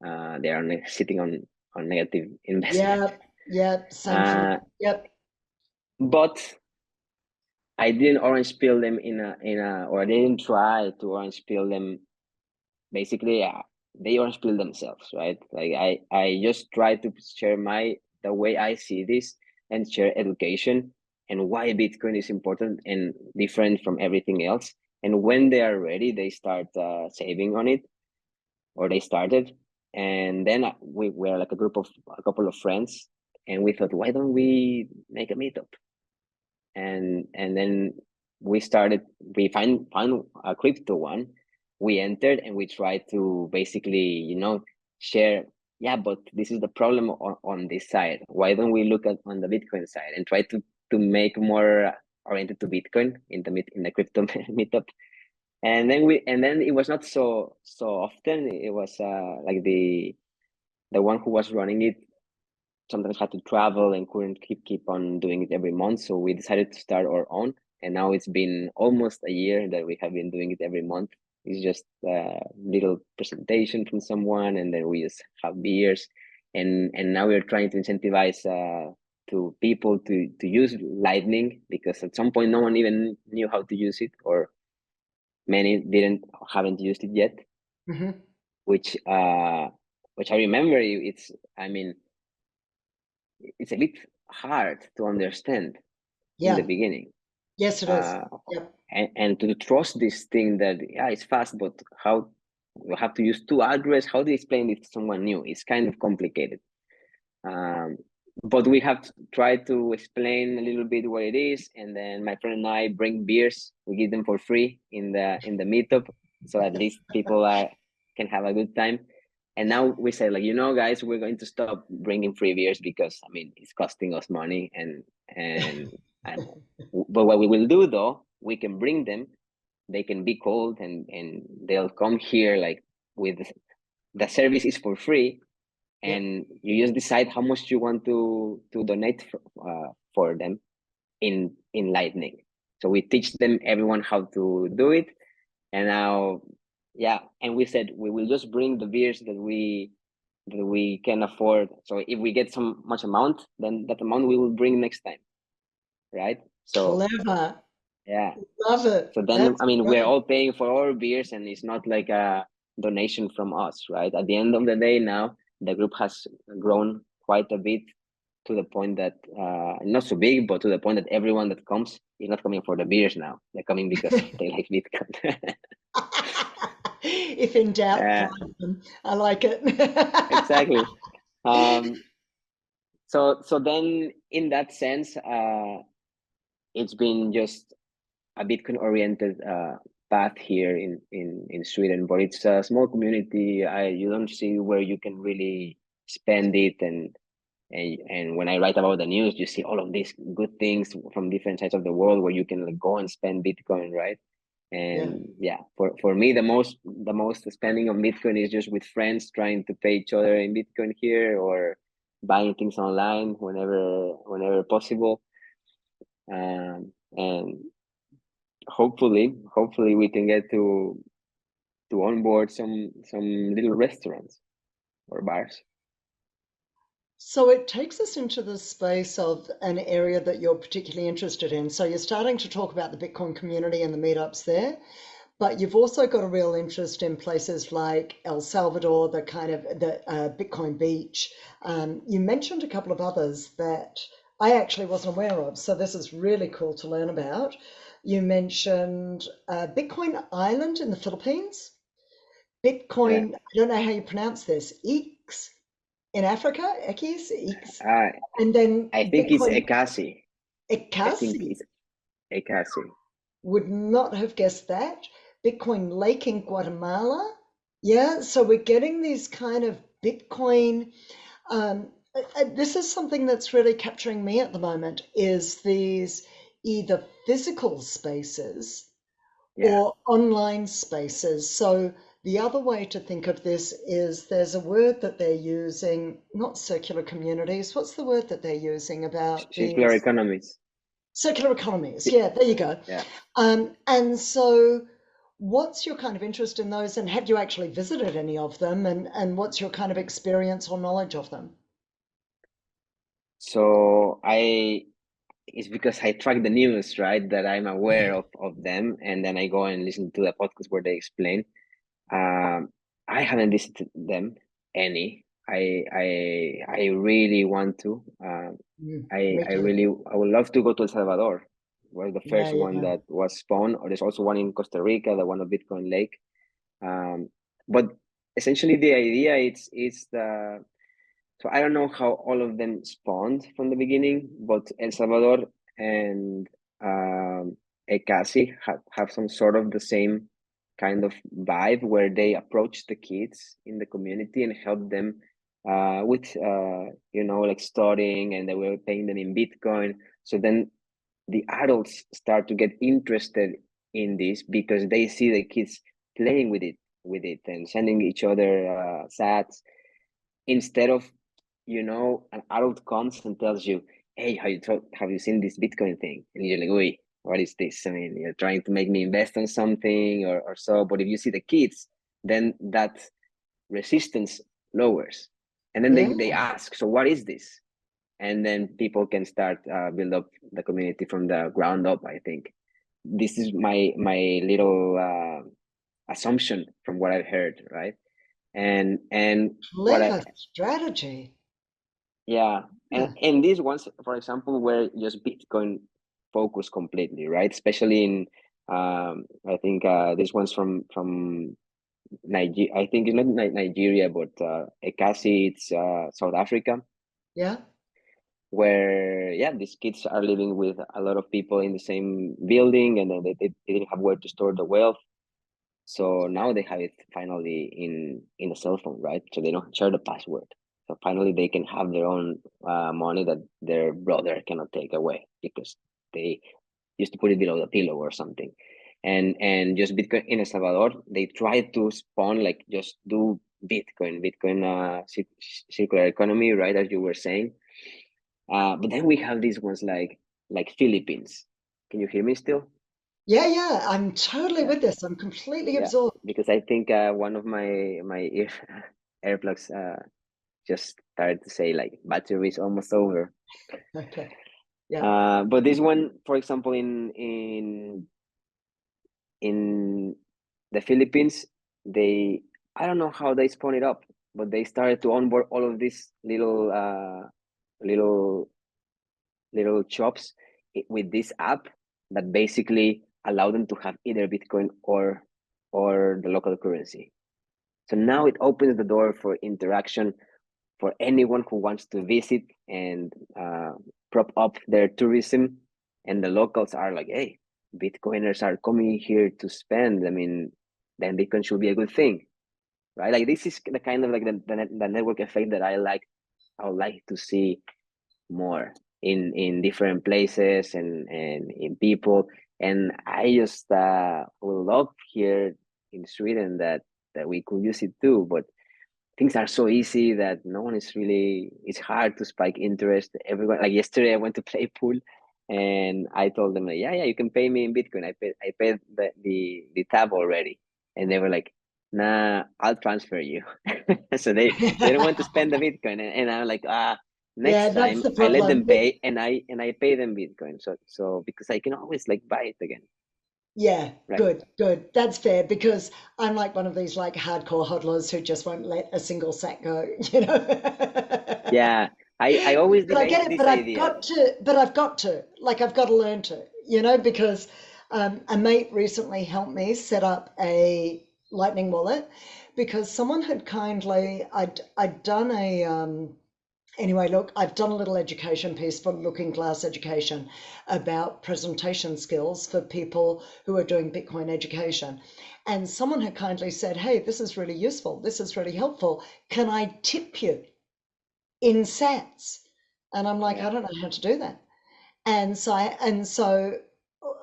they are sitting on negative investment. Yeah, same for me. Yep. But I didn't orange peel them or I didn't try to orange peel them. Basically, they orange peel themselves, right? Like I just try to share the way I see this and share education and why Bitcoin is important and different from everything else. And when they are ready, they start saving on it, or they started. And then we were like a couple of friends, and we thought, why don't we make a meetup? And then we found a crypto one. We entered and we tried to basically, share, yeah, but this is the problem on this side. Why don't we look at on the Bitcoin side and try to make more oriented to Bitcoin in the crypto meetup. And then it was not so often. It was like the one who was running it sometimes had to travel and couldn't keep on doing it every month. So we decided to start our own. And now it's been almost a year that we have been doing it every month. It's just a little presentation from someone, and then we just have beers. And now we're trying to incentivize to people to use Lightning, because at some point no one even knew how to use it, or many haven't used it yet. Hmm. Which I remember. I mean, it's a bit hard to understand in the Yeah. beginning, Yes, it is. uh, Yep. and to trust this thing that, yeah, it's fast, but how you have to use two address, how do you explain it to someone new? It's kind of complicated. um, but we have to try to explain a little bit what it is, and then my friend and I bring beers. We give them for free in the meetup, so at least people can have a good time. And now we say, like, guys, we're going to stop bringing free beers, because I mean it's costing us money, and but what we will do, though, we can bring them. They can be cold, and they'll come here, like, with the service is for free, Yep. and you just decide how much you want to donate for them in Lightning. So we teach them, everyone, how to do it. And now, yeah, and we said we will just bring the beers that we can afford. So if we get some much amount, then that amount we will bring next time, right? So Clever. yeah. Love it. So then, That's I mean, we're great. all paying for our beers, and it's not like a donation from us, right? At the end of the day, now the group has grown quite a bit, to the point that not so big, but to the point that everyone that comes is not coming for the beers now. They're coming because they like Bitcoin. If in doubt, uh, drive them. I like it. exactly. Um, so then, in that sense, it's been just a Bitcoin oriented path here in Sweden, but it's a small community. You don't see where you can really spend it, and when I write about the news, you see all of these good things from different sides of the world where you can, like, go and spend Bitcoin, right? Yeah. And yeah, for me, the most spending of Bitcoin is just with friends, trying to pay each other in Bitcoin here, or buying things online whenever possible. And hopefully we can get to onboard some little restaurants or bars. So it takes us into the space of an area that you're particularly interested in. So you're starting to talk about the Bitcoin community and the meetups there, but you've also got a real interest in places like El Salvador, the kind of the Bitcoin Beach. You mentioned a couple of others that I actually wasn't aware of, so this is really cool to learn about. You mentioned Bitcoin Island in the Philippines, Yeah, Bitcoin, I don't know how you pronounce this, Eeks in Africa, Ekis, Eeks, I and then I think it's Bitcoin Ekasi. I think Ekasi. it's Ekasi. Would not have guessed that. Bitcoin lake in Guatemala. Yeah, so we're getting these kind of Bitcoin. This is something that's really capturing me at the moment is these either physical spaces Yeah. or online spaces. So the other way to think of this is there's a word that they're using, not circular communities. What's the word that they're using about Circular these economies. circular economies? Yeah, there you go. Yeah. And so what's your kind of interest in those and have you actually visited any of them and what's your kind of experience or knowledge of them? So it's because I track the news, right? That I'm aware of them, and then I go and listen to the podcast where they explain. Um, I haven't visited them any. I really want to. Me too. I would love to go to El Salvador. Was the Yeah, first one yeah. that was spawned, or there's also one in Costa Rica, the one of Bitcoin Lake. Um, but essentially the idea it's the so I don't know how all of them spawned from the beginning, but El Salvador and Ekasi have some sort of the same kind of vibe where they approach the kids in the community and help them with like studying, and they were paying them in Bitcoin. So then the adults start to get interested in this because they see the kids playing with it and sending each other sats instead of an adult comes and tells you, hey, have you seen this Bitcoin thing? And you're like, wait, what is this? I mean, you're trying to make me invest on something or so. But if you see the kids, then that resistance lowers. And then Yeah. they ask, so what is this? And then people can start build up the community from the ground up, I think. This is my little assumption from what I've heard, right? And what I Clever strategy. Yeah, Yeah. and these ones, for example, were just Bitcoin focused completely, right? Especially in, I think this one's from Nigeria. I think it's not Nigeria, but Ekasi, it's South Africa, Yeah. where these kids are living with a lot of people in the same building, and then they didn't have where to store the wealth. So now they have it finally in a cell phone, right? So they don't share the password. So finally they can have their own money that their brother cannot take away because they used to put it below the pillow or something. And just Bitcoin in El Salvador, they try to spawn like just do Bitcoin circular economy, right? As you were saying. But then we have these ones like Philippines. Can you hear me still? Yeah, yeah. I'm totally Yeah. with this. I'm completely Yeah, absorbed. because I think one of my earplugs just started to say like battery is almost over. Okay. Yeah. But this one, for example, in the Philippines, they I don't know how they spun it up, but they started to onboard all of these little little shops with this app that basically allow them to have either Bitcoin or the local currency. So now it opens the door for interaction for anyone who wants to visit and prop up their tourism. And the locals are like, hey, Bitcoiners are coming here to spend. I mean, then Bitcoin should be a good thing, right? Like this is the kind of like the network effect that I would like to see more in different places and in people. And I just would love here in Sweden that we could use it too, but things are so easy that no one is really it's hard to spike interest. Everyone, like yesterday I went to play pool and I told them like, yeah, you can pay me in Bitcoin. I paid the tab already. And they were like, nah, I'll transfer you. So they don't want to spend the Bitcoin. And I'm like, Yeah, next that's time the I let problem. them pay and I pay them Bitcoin. So because I can always like buy it again. Yeah, Right. good, good. That's fair because I'm like one of these like hardcore hodlers who just won't let a single sack go, you know. Yeah. I always But I debated get it, this but idea. I've got to, like, I've got to learn to, because a mate recently helped me set up a Lightning wallet because someone had kindly, I'd done Anyway, look, I've done a little education piece for Looking Glass Education about presentation skills for people who are doing Bitcoin education. And someone had kindly said, hey, this is really useful. This is really helpful. Can I tip you in sats? And I'm like, Yeah, I don't know how to do that. And so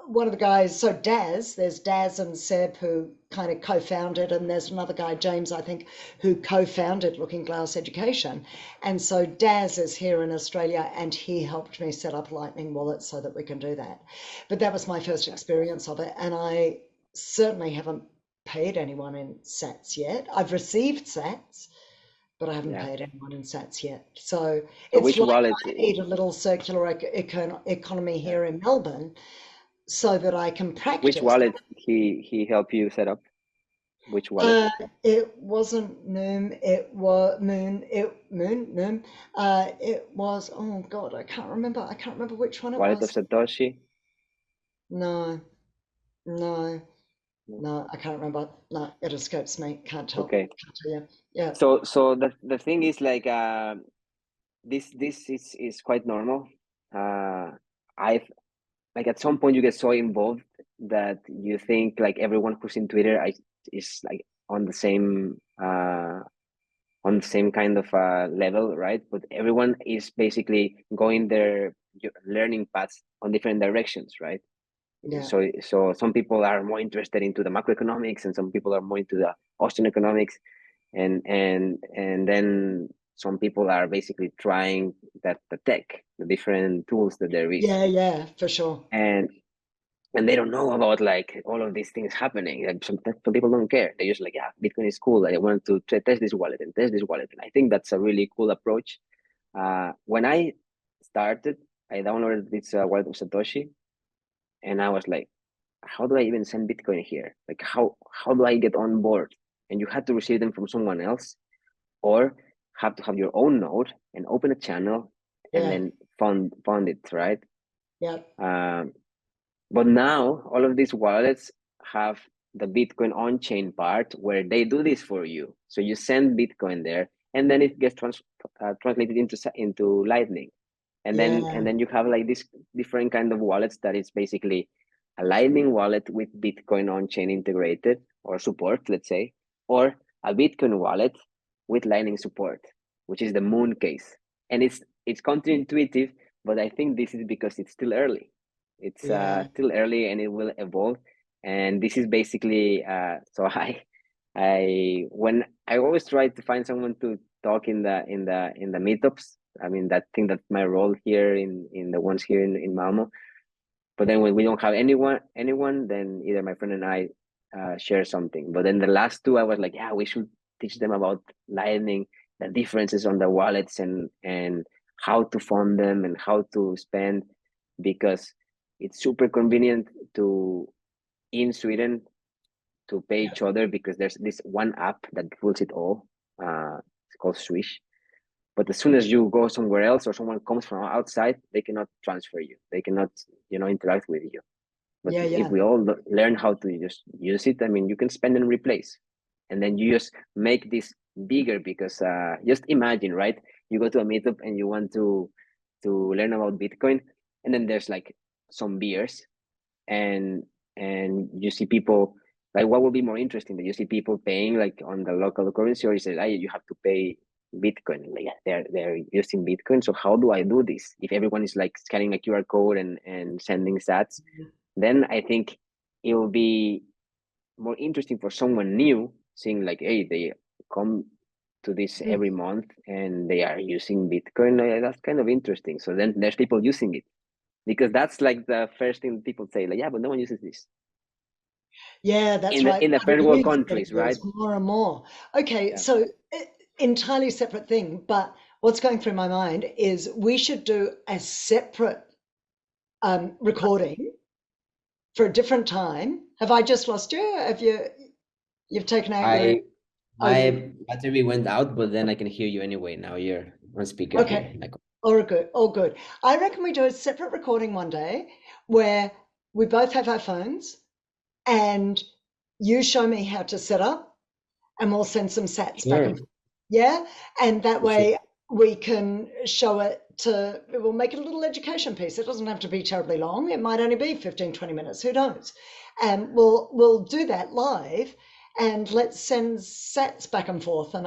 one of the guys, so Daz, there's Daz and Seb who kind of co-founded, and there's another guy, James, I think, who co-founded Looking Glass Education. And so Daz is here in Australia, and he helped me set up Lightning Wallet so that we can do that. But that was my first yeah, experience of it, and I certainly haven't paid anyone in sats yet. I've received sats, but I haven't yeah. paid anyone in sats yet. So So it's which like wallet? I need a little circular economy Yeah. here in Melbourne so that I can Which practice. wallet he helped you set up? Which wallet? Uh, it wasn't Noom, it was Moon, Noom. It was, oh God, I can't remember which one it Wallet of was. Satoshi? No, no, No. no, I can't remember. No, it escapes me. Okay. Can't tell you. Yeah, So the thing is like this is quite normal. I've like at some point you get so involved that you think like everyone who's in Twitter is like on the same kind of level, right? But everyone is basically going their learning paths on different directions, right? yeah, So some people are more interested into the macroeconomics, and some people are more into the Austrian economics, and then some people are basically trying the tech, the different tools that there is, yeah, for sure. and and they don't know about like all of these things happening. Like some people don't care. They're just like, yeah, Bitcoin is cool. I want to test this wallet and test this wallet, and I think that's a really cool approach. When I started, I downloaded this wallet of Satoshi, and I was like, how do I even send Bitcoin here? Like how do I get on board? And you had to receive them from someone else, or have to have your own node and open a channel and Yeah, then fund it, right? yeah, Um, but now all of these wallets have the Bitcoin on-chain part where they do this for you. So you send Bitcoin there, and then it gets translated into Lightning, yeah, and then you have like this different kind of wallets that is basically a Lightning wallet with Bitcoin on-chain integrated or support, let's say, or a Bitcoin wallet with Lightning support, which is the Moon case. And it's counterintuitive, but I think this is because it's still early. It's yeah. still early, and it will evolve. And this is basically so I when I always try to find someone to talk in the meetups. I mean, that thing that's my role here in the ones here in Malmo. But then when we don't have anyone, then either my friend and I share something. But then the last two, I was like, yeah, we should teach them about Lightning, the differences on the wallets, and how to fund them and how to spend, because it's super convenient to in Sweden to pay Yeah. each other, because there's this one app that rules it all. It's called Swish. But as soon as you go somewhere else or someone comes from outside, they cannot transfer you. They cannot, interact with you. But Yeah, if yeah, we all learn how to just use it, I mean, you can spend and replace, and then you just make this bigger. Because just imagine, right? You go to a meetup and you want to learn about Bitcoin, and then there's like some beers, and you see people like, what would be more interesting, that you see people paying like on the local currency, or you say, like, you have to pay Bitcoin. Like, yeah, they're using Bitcoin, so how do I do this if everyone is like scanning a QR code and sending sats? Then I think it will be more interesting for someone new, seeing like, hey, they come to this mm, every month and they are using Bitcoin. That's kind of interesting. So then there's people using it, because that's like the first thing people say, like, yeah, but no one uses this yeah, that's in the right. in the But first it world is getting countries, right? used more and more. Okay, Yeah. so entirely separate thing, but what's going through my mind is we should do a separate recording for a different time. Have I just lost you? Have you've taken out your I oh you my battery went out, but then I can hear you anyway. Now you're on speaker here. okay. Like, All good, all good. I reckon we do a separate recording one day where we both have our phones and you show me how to set up and we'll send some sats back and sure, forth. Yeah. And that for sure. way we can show it to, we'll make it a little education piece. It doesn't have to be terribly long. It might only be 15, 20 minutes, who knows? And we'll do that live, and let's send sats back and forth, and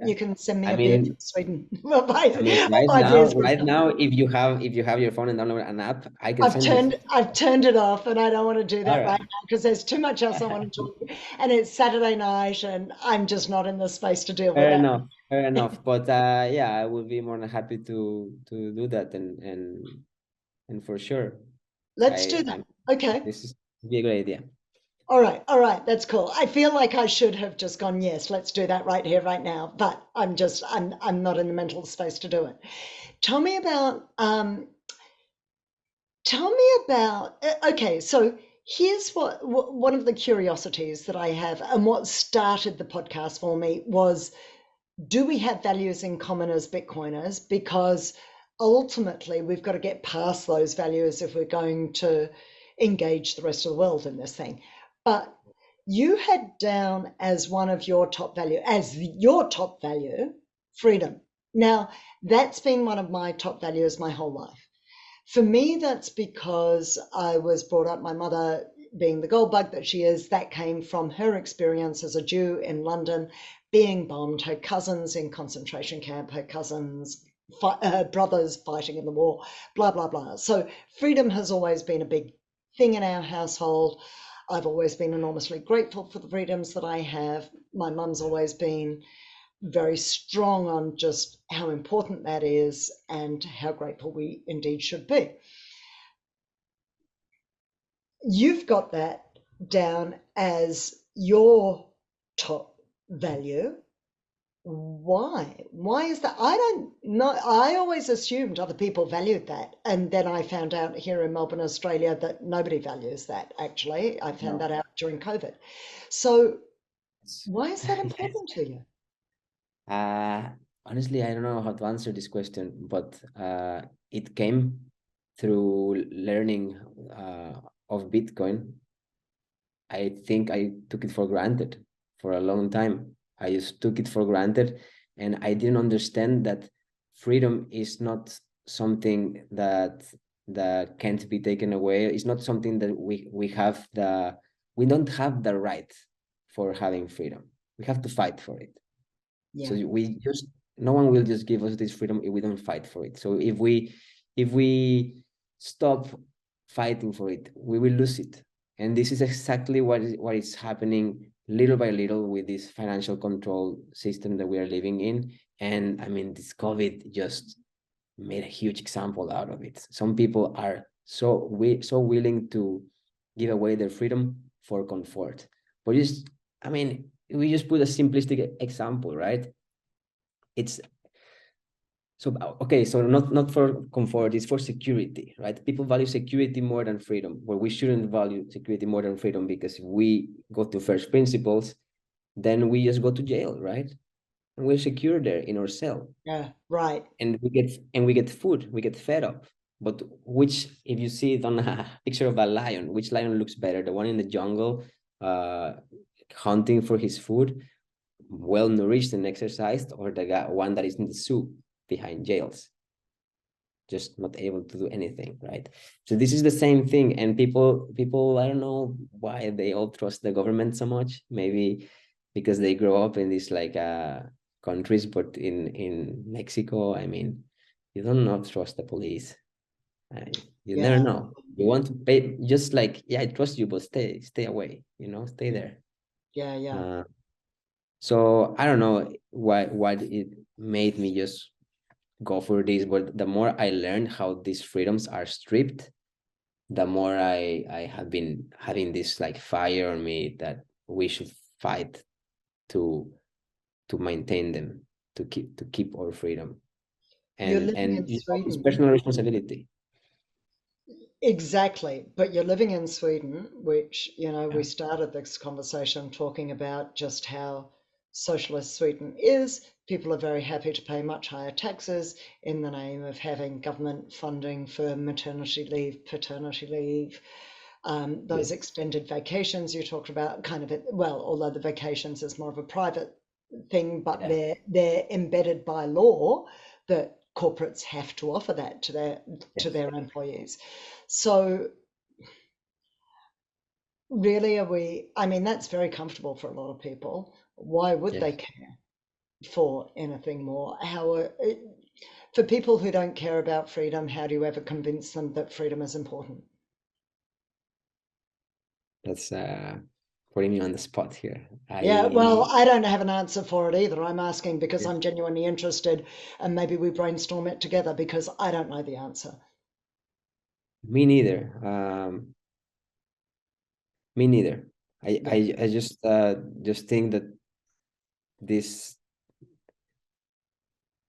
you can send me I a beer mean, from Sweden. I mean, right now, if you have your phone and download an app, I can send you. I've turned it off, and I don't want to do that All right now because there's too much else I want to talk. And it's Saturday night, and I'm just not in the space to deal with Fair that. enough, fair enough. But yeah, I would be more than happy to do that, and for sure, Let's do that. Okay. this is be a great idea. All right, that's cool. I feel like I should have just gone, yes, let's do that right here, right now, but I'm not in the mental space to do it. Tell me about, okay, so here's what one of the curiosities that I have, and what started the podcast for me was, do we have values in common as Bitcoiners? Because ultimately we've got to get past those values if we're going to engage the rest of the world in this thing. But you had down as one of your top value, freedom. Now, that's been one of my top values my whole life. For me, that's because I was brought up, my mother being the gold bug that she is, that came from her experience as a Jew in London, being bombed, her cousins in concentration camp, her brothers fighting in the war, blah, blah, blah. So freedom has always been a big thing in our household. I've always been enormously grateful for the freedoms that I have. My mum's always been very strong on just how important that is and how grateful we indeed should be. You've got that down as your top value. Why? Why is that? I don't know. I always assumed other people valued that. And then I found out here in Melbourne, Australia, that nobody values that, actually. I found that out during COVID. So why is that important to you? Honestly, I don't know how to answer this question, but it came through learning of Bitcoin. I think I took it for granted for a long time. I just took it for granted, and I didn't understand that freedom is not something that can't be taken away. It's not something that we don't have the right for having freedom. We have to fight for it. Yeah. So no one will just give us this freedom if we don't fight for it. So if we stop fighting for it, we will lose it. And this is exactly what is happening little by little with this financial control system that we are living in. And I mean, this COVID just made a huge example out of it. Some people are so willing to give away their freedom for comfort. But we just put a simplistic example, right? It's so okay, so not for comfort, it's for security, right? People value security more than freedom, where we shouldn't value security more than freedom, because if we go to first principles, then we just go to jail, right? And we're secure there in our cell. Yeah, right. And we get food, we get fed up. But if you see it on a picture of a lion, which lion looks better? The one in the jungle, hunting for his food, well nourished and exercised, or the one that is in the zoo behind jails, just not able to do anything, right? So this is the same thing. And people, I don't know why they all trust the government so much. Maybe because they grow up in these countries, but in Mexico, I mean, you don't not trust the police. You never know. You want to pay, just like, yeah, I trust you, but stay away, stay there. Yeah. So I don't know what it made me just go for this, but the more I learned how these freedoms are stripped, the more I have been having this fire on me that we should fight to maintain them, to keep our freedom, and it's personal responsibility. Exactly. But you're living in Sweden, which, we started this conversation talking about just how socialist Sweden is. People are very happy to pay much higher taxes in the name of having government funding for maternity leave, paternity leave, those extended vacations you talked about, although the vacations is more of a private thing, but they're embedded by law that corporates have to offer that to Yes. their employees. So really, I mean, that's very comfortable for a lot of people. Why would they Yes. care for anything more? For people who don't care about freedom, how do you ever convince them that freedom is important? That's putting me on the spot here. Yeah, well, I I don't have an answer for it either. I'm asking because Yes. I'm genuinely interested, and maybe we brainstorm it together because I don't know the answer. Me neither. Me neither. Yeah, I just think that this,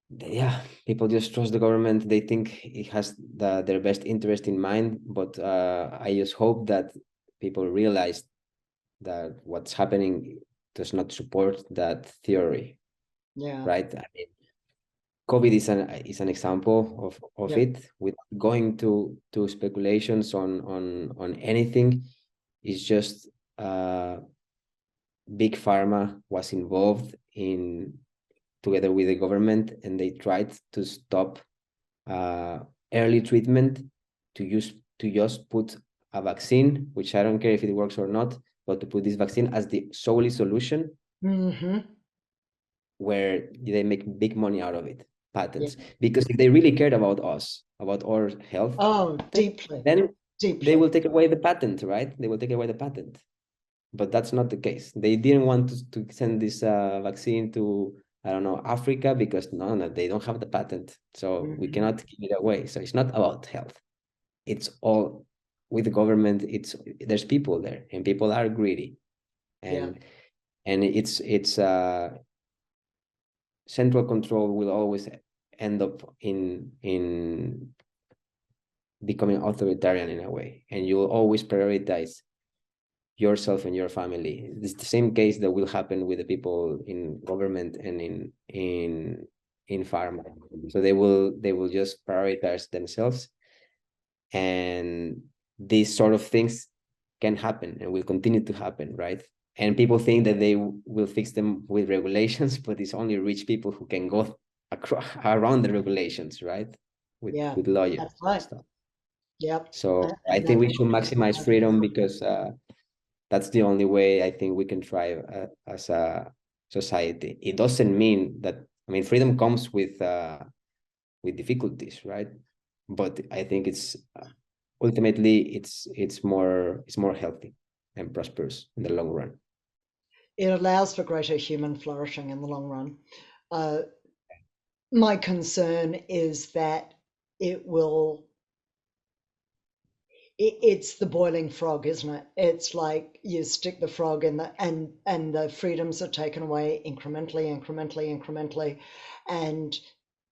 yeah, people just trust the government. They think it has their best interest in mind, but I just hope that people realize that what's happening does not support that theory, yeah, right? I mean, COVID is an example of yeah. it. With going to speculations on anything, it's just big pharma was involved in together with the government, and they tried to stop uh, early treatment to just put a vaccine, which I don't care if it works or not, but to put this vaccine as the solely solution Mm-hmm. where they make big money out of it, Yeah. patents. Because if they really cared about us, about our health, Oh, deeply, then they will deeply. take away the patent, right? They will take away the patent. But that's not the case. They didn't want to send this vaccine to, I don't know, Africa, because no, they don't have the patent. So we Mm-hmm. cannot give it away. So it's not about health. It's all with the government. There's people there, and people are greedy. Yeah. And it's central control will always end up in becoming authoritarian in a way, and you will always prioritize yourself and your family. It's the same case that will happen with the people in government and in pharma. So they will just prioritize themselves, and these sort of things can happen and will continue to happen, right? And people think that they will fix them with regulations, but it's only rich people who can go around the regulations, right? Yeah. With lawyers That's and right. stuff. Yep. So I And think that's we should maximize freedom, because that's the only way I think we can thrive as a society. It doesn't mean that, I mean, freedom comes with difficulties, right? But I think it's ultimately it's more healthy and prosperous in the long run. it allows for greater human flourishing in the long run. Uh, my concern is that it will it's the boiling frog, isn't it? It's like you stick the frog in and the freedoms are taken away incrementally, and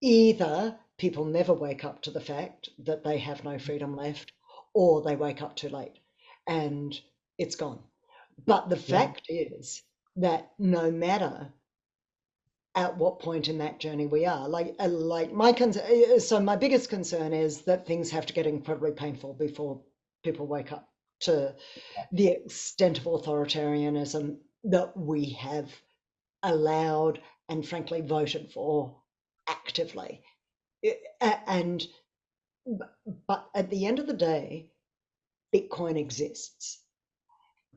either people never wake up to the fact that they have no freedom left, or they wake up too late and it's gone. But the Yeah. fact is that no matter at what point in that journey we are, like my concern, so my biggest concern is that things have to get incredibly painful before people wake up to the extent of authoritarianism that we have allowed and frankly voted for actively. And but at the end of the day, Bitcoin exists,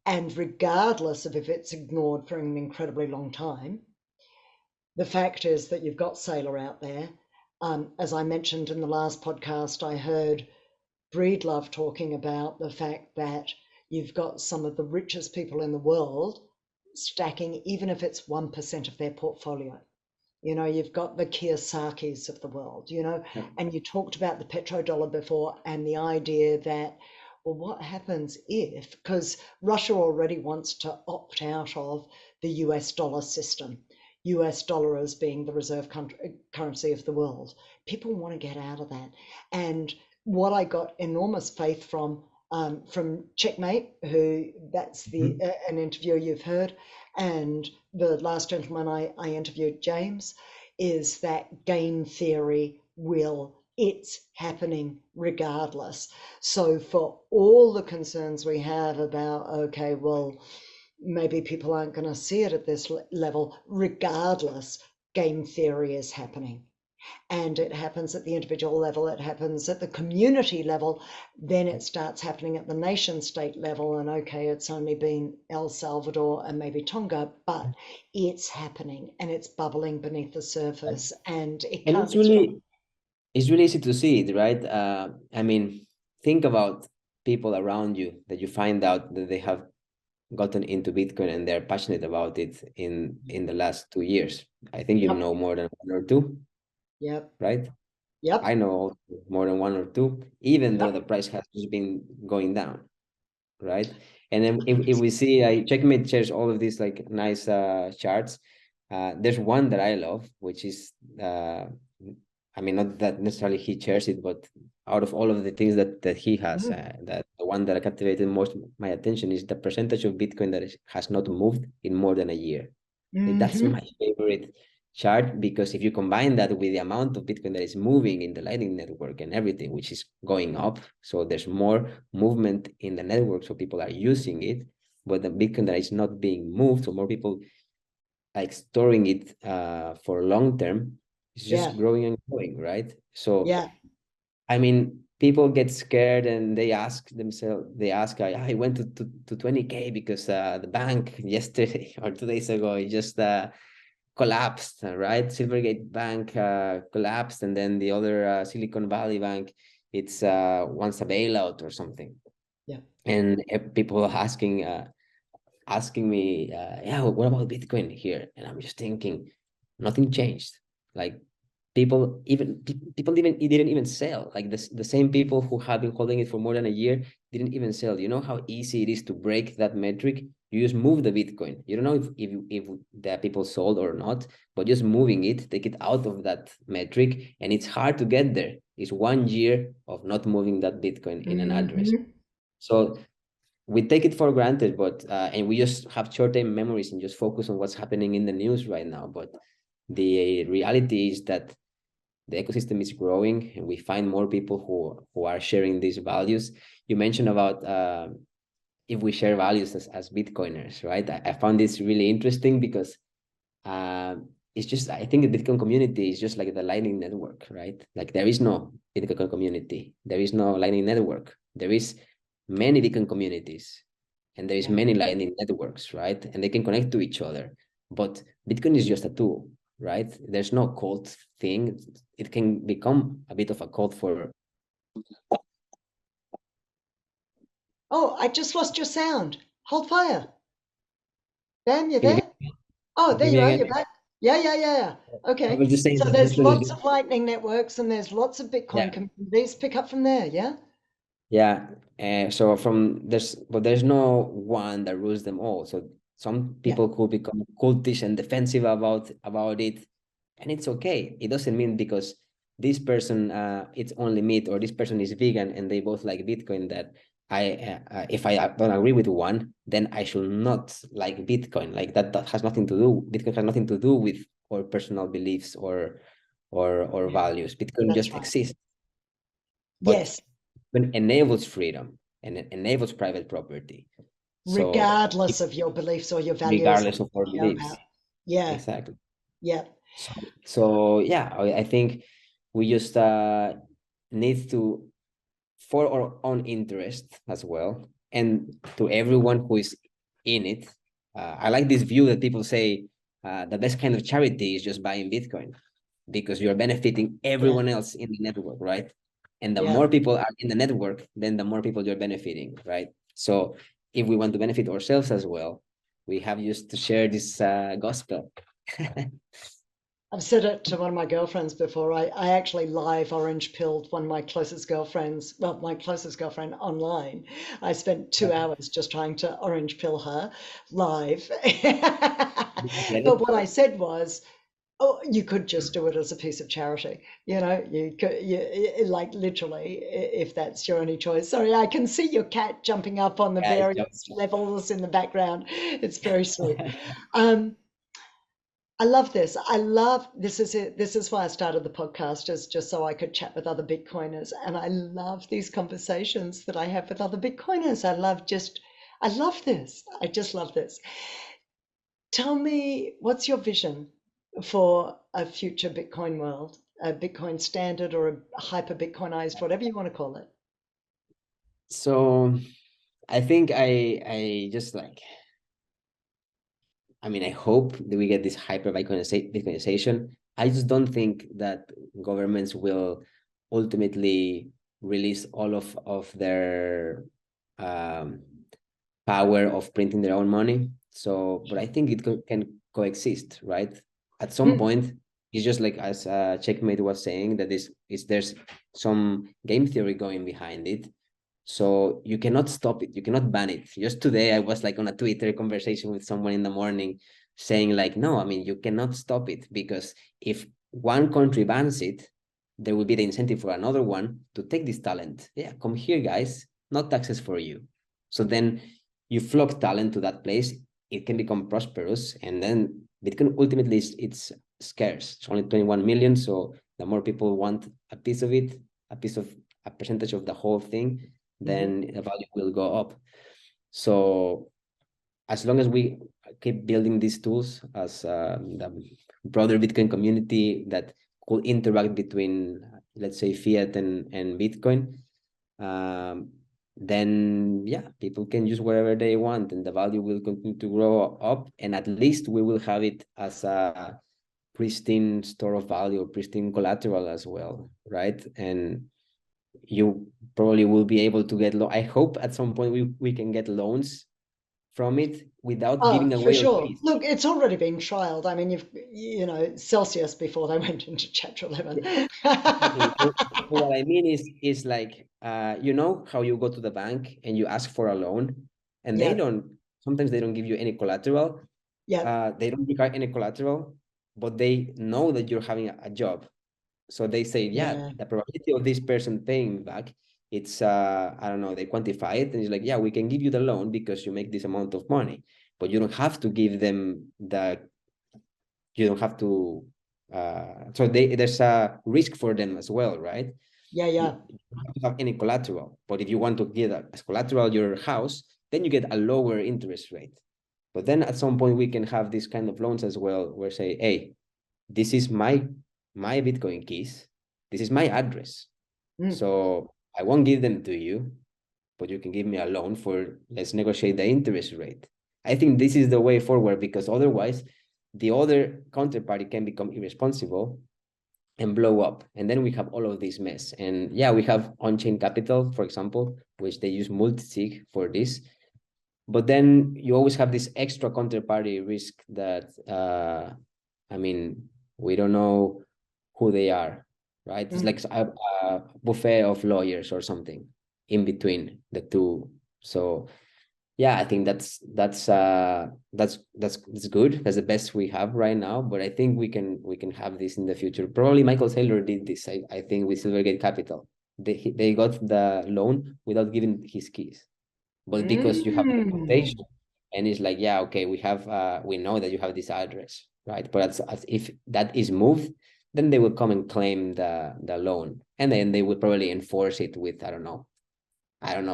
and regardless of if it's ignored for an incredibly long time, the fact is that you've got Sailor out there. As I mentioned in the last podcast, I heard Breedlove talking about the fact that you've got some of the richest people in the world stacking, even if it's 1% of their portfolio. You know, you've got the Kiyosakis of the world, Yeah. and you talked about the petrodollar before and the idea that, well, what happens if, because Russia already wants to opt out of the US dollar system, US dollar as being the reserve currency of the world. People want to get out of that. And what I got enormous faith from Checkmate, who that's the an interview you've heard, and the last gentleman I interviewed, James, is that game theory it's happening regardless. So for all the concerns we have about, okay, well, maybe people aren't going to see it at this level, regardless, game theory is happening. and it happens at the individual level, it happens at the community level, then it starts happening at the nation state level. And okay, it's only been El Salvador and maybe Tonga, but it's happening and it's bubbling beneath the surface, and it And can't be stopped. it's really easy to see it, right? I mean, think about people around you that you find out that they have gotten into Bitcoin and they're passionate about it in the last 2 years. I think you Yep, know more than one or two, yep, right? I yep, know more than one or two, even though yep. the price has just been going down, right? And then if we see, Checkmate shares all of these like nice charts. There's one that I love, which is I mean, not that necessarily he shares it, but out of all of the things that he has, Mhm, that the one that captivated most my attention is the percentage of Bitcoin that has not moved in more than a year. That's mhm, my favorite chart, because if you combine that with the amount of Bitcoin that is moving in the Lightning Network and everything, which is going up, so there's more movement in the network, so people are using it, but the Bitcoin that is not being moved, so more people like storing it for long term, it's yeah, just growing and growing, right? So yeah. I mean, people get scared and they ask themselves, I went to 20K because the bank yesterday or 2 days ago, it just collapsed, right? Silvergate Bank collapsed, and then the other Silicon Valley Bank, it's wants a bailout or something. Yeah. And people are asking me, yeah, what about Bitcoin here? And I'm just thinking, nothing changed. Like people it didn't even sell. Like the same people who have been holding it for more than a year didn't even sell. You know how easy it is to break that metric? You just move the Bitcoin. You don't know if the people sold or not, but just moving it, take it out of that metric, and it's hard to get there. It's 1 year of not moving that Bitcoin in an address. Hmm. So we take it for granted, but and we just have short-term memories and just focus on what's happening in the news right now. But the reality is that the ecosystem is growing, and we find more people who are sharing these values. You mentioned about if we share values as Bitcoiners, right? I found this really interesting because it's just, I think the Bitcoin community is just like the Lightning Network, right? Like there is no Bitcoin community, there is no Lightning Network, there is many Bitcoin communities, and there is Yeah. many Lightning networks, right? And they can connect to each other. But Bitcoin is just a tool, right? There's no cult thing. It can become a bit of a cult for. Oh, I just lost your sound. Hold fire. Dan, you Can you there? Oh, there hear you me are. again? You're back. Yeah, yeah, yeah, yeah. I Okay. was just saying So that there's Bitcoin is lots just, of Lightning networks and there's lots of Bitcoin yeah. communities. Pick up from there, yeah? Yeah, so there's no one that rules them all. So some Yeah, people could become cultish and defensive about it, and it's okay. It doesn't mean because this person it's only meat, or this person is vegan and they both like Bitcoin, that if I don't agree with one, then I should not like Bitcoin. Like that has nothing to do. Bitcoin has nothing to do with our personal beliefs or yeah, values. Bitcoin that's just right. exists, but Yes, when enables freedom and it enables private property. So regardless of your beliefs or your values or regardless of our what you care about. beliefs, Yeah, exactly. yeah, So yeah, I think we just need to, for our own interest as well, and to everyone who is in it. I like this view that people say the best kind of charity is just buying Bitcoin, because you're benefiting yeah, everyone else in the network, right? And the yeah. more people are in the network, then the more people you're benefiting, right? So if we want to benefit ourselves as well, we have just to share this gospel. I've said it to one of my girlfriends before. I actually live orange pilled one of my closest girlfriends, well, my closest girlfriend online. I spent 2 hours just trying to orange pill her live. Get But it? what I said was, oh, you could just do it as a piece of charity. You could, like literally, if that's your only choice. Sorry, I can see your cat jumping up on the Yeah, it's various levels in the background. It's very sweet. Um, I love this. I love this is it. This is why I started the podcast, is just so I could chat with other Bitcoiners. And I love these conversations that I have with other Bitcoiners. I love this. I just love this. Tell me, what's your vision for a future Bitcoin world? a Bitcoin standard or a hyper Bitcoinized, whatever you want to call it? So I think I just like, I mean, I hope that we get this hyper Bitcoinization. I just don't think that governments will ultimately release all of their power of printing their own money. So, but I think it can coexist, right? At some point, it's just like as Checkmate was saying, that there's some game theory going behind it. So you cannot stop it. You cannot ban it. Just today, I was like on a Twitter conversation with someone in the morning saying like, no, I mean, you cannot stop it, because if one country bans it, there will be the incentive for another one to take this talent. Yeah, come here, guys, not taxes for you. So then you flock talent to that place, it can become prosperous. And then Bitcoin ultimately it's scarce. It's only 21 million. So the more people want a piece of it, a percentage of the whole thing, then the value will go up. So as long as we keep building these tools as the broader Bitcoin community that could interact between, let's say, fiat and Bitcoin, then yeah, people can use wherever they want, and the value will continue to grow up, and at least we will have it as a pristine store of value, pristine collateral as well, right? And you probably will be able to get I hope at some point we can get loans from it without giving For away our sure. keys. Look, it's already been trialed. I mean, Celsius before they went into Chapter 11. Exactly. So what I mean is like, you know how you go to the bank and you ask for a loan, and Yeah, sometimes they don't give you any collateral. yeah, They don't require any collateral, but they know that you're having a job. So they say, yeah, yeah, the probability of this person paying back, it's, I don't know, they quantify it. And it's like, yeah, we can give you the loan because you make this amount of money, but you don't have to give them you don't have to, so there's a risk for them as well, right? yeah, You yeah. don't have to have any collateral, but if you want to get as collateral your house, then you get a lower interest rate. But then at some point we can have this kind of loans as well, where say, hey, this is my Bitcoin keys. This is my address. So I won't give them to you, but you can give me a loan for, let's negotiate the interest rate. I think this is the way forward, because otherwise the other counterparty can become irresponsible and blow up. And then we have all of this mess. And yeah, we have on-chain capital, for example, which they use multisig for this. But then you always have this extra counterparty risk that, I mean, we don't know who they are, right? It's like a buffet of lawyers or something in between the two. So yeah, I think that's good. That's the best we have right now. But I think we can have this in the future. Probably Michael Saylor did this. I think with Silvergate Capital, they got the loan without giving his keys, but because you have documentation, and it's like, yeah, okay, we know that you have this address, right? But as if that is moved, then they will come and claim the loan, and then they will probably enforce it with, I don't know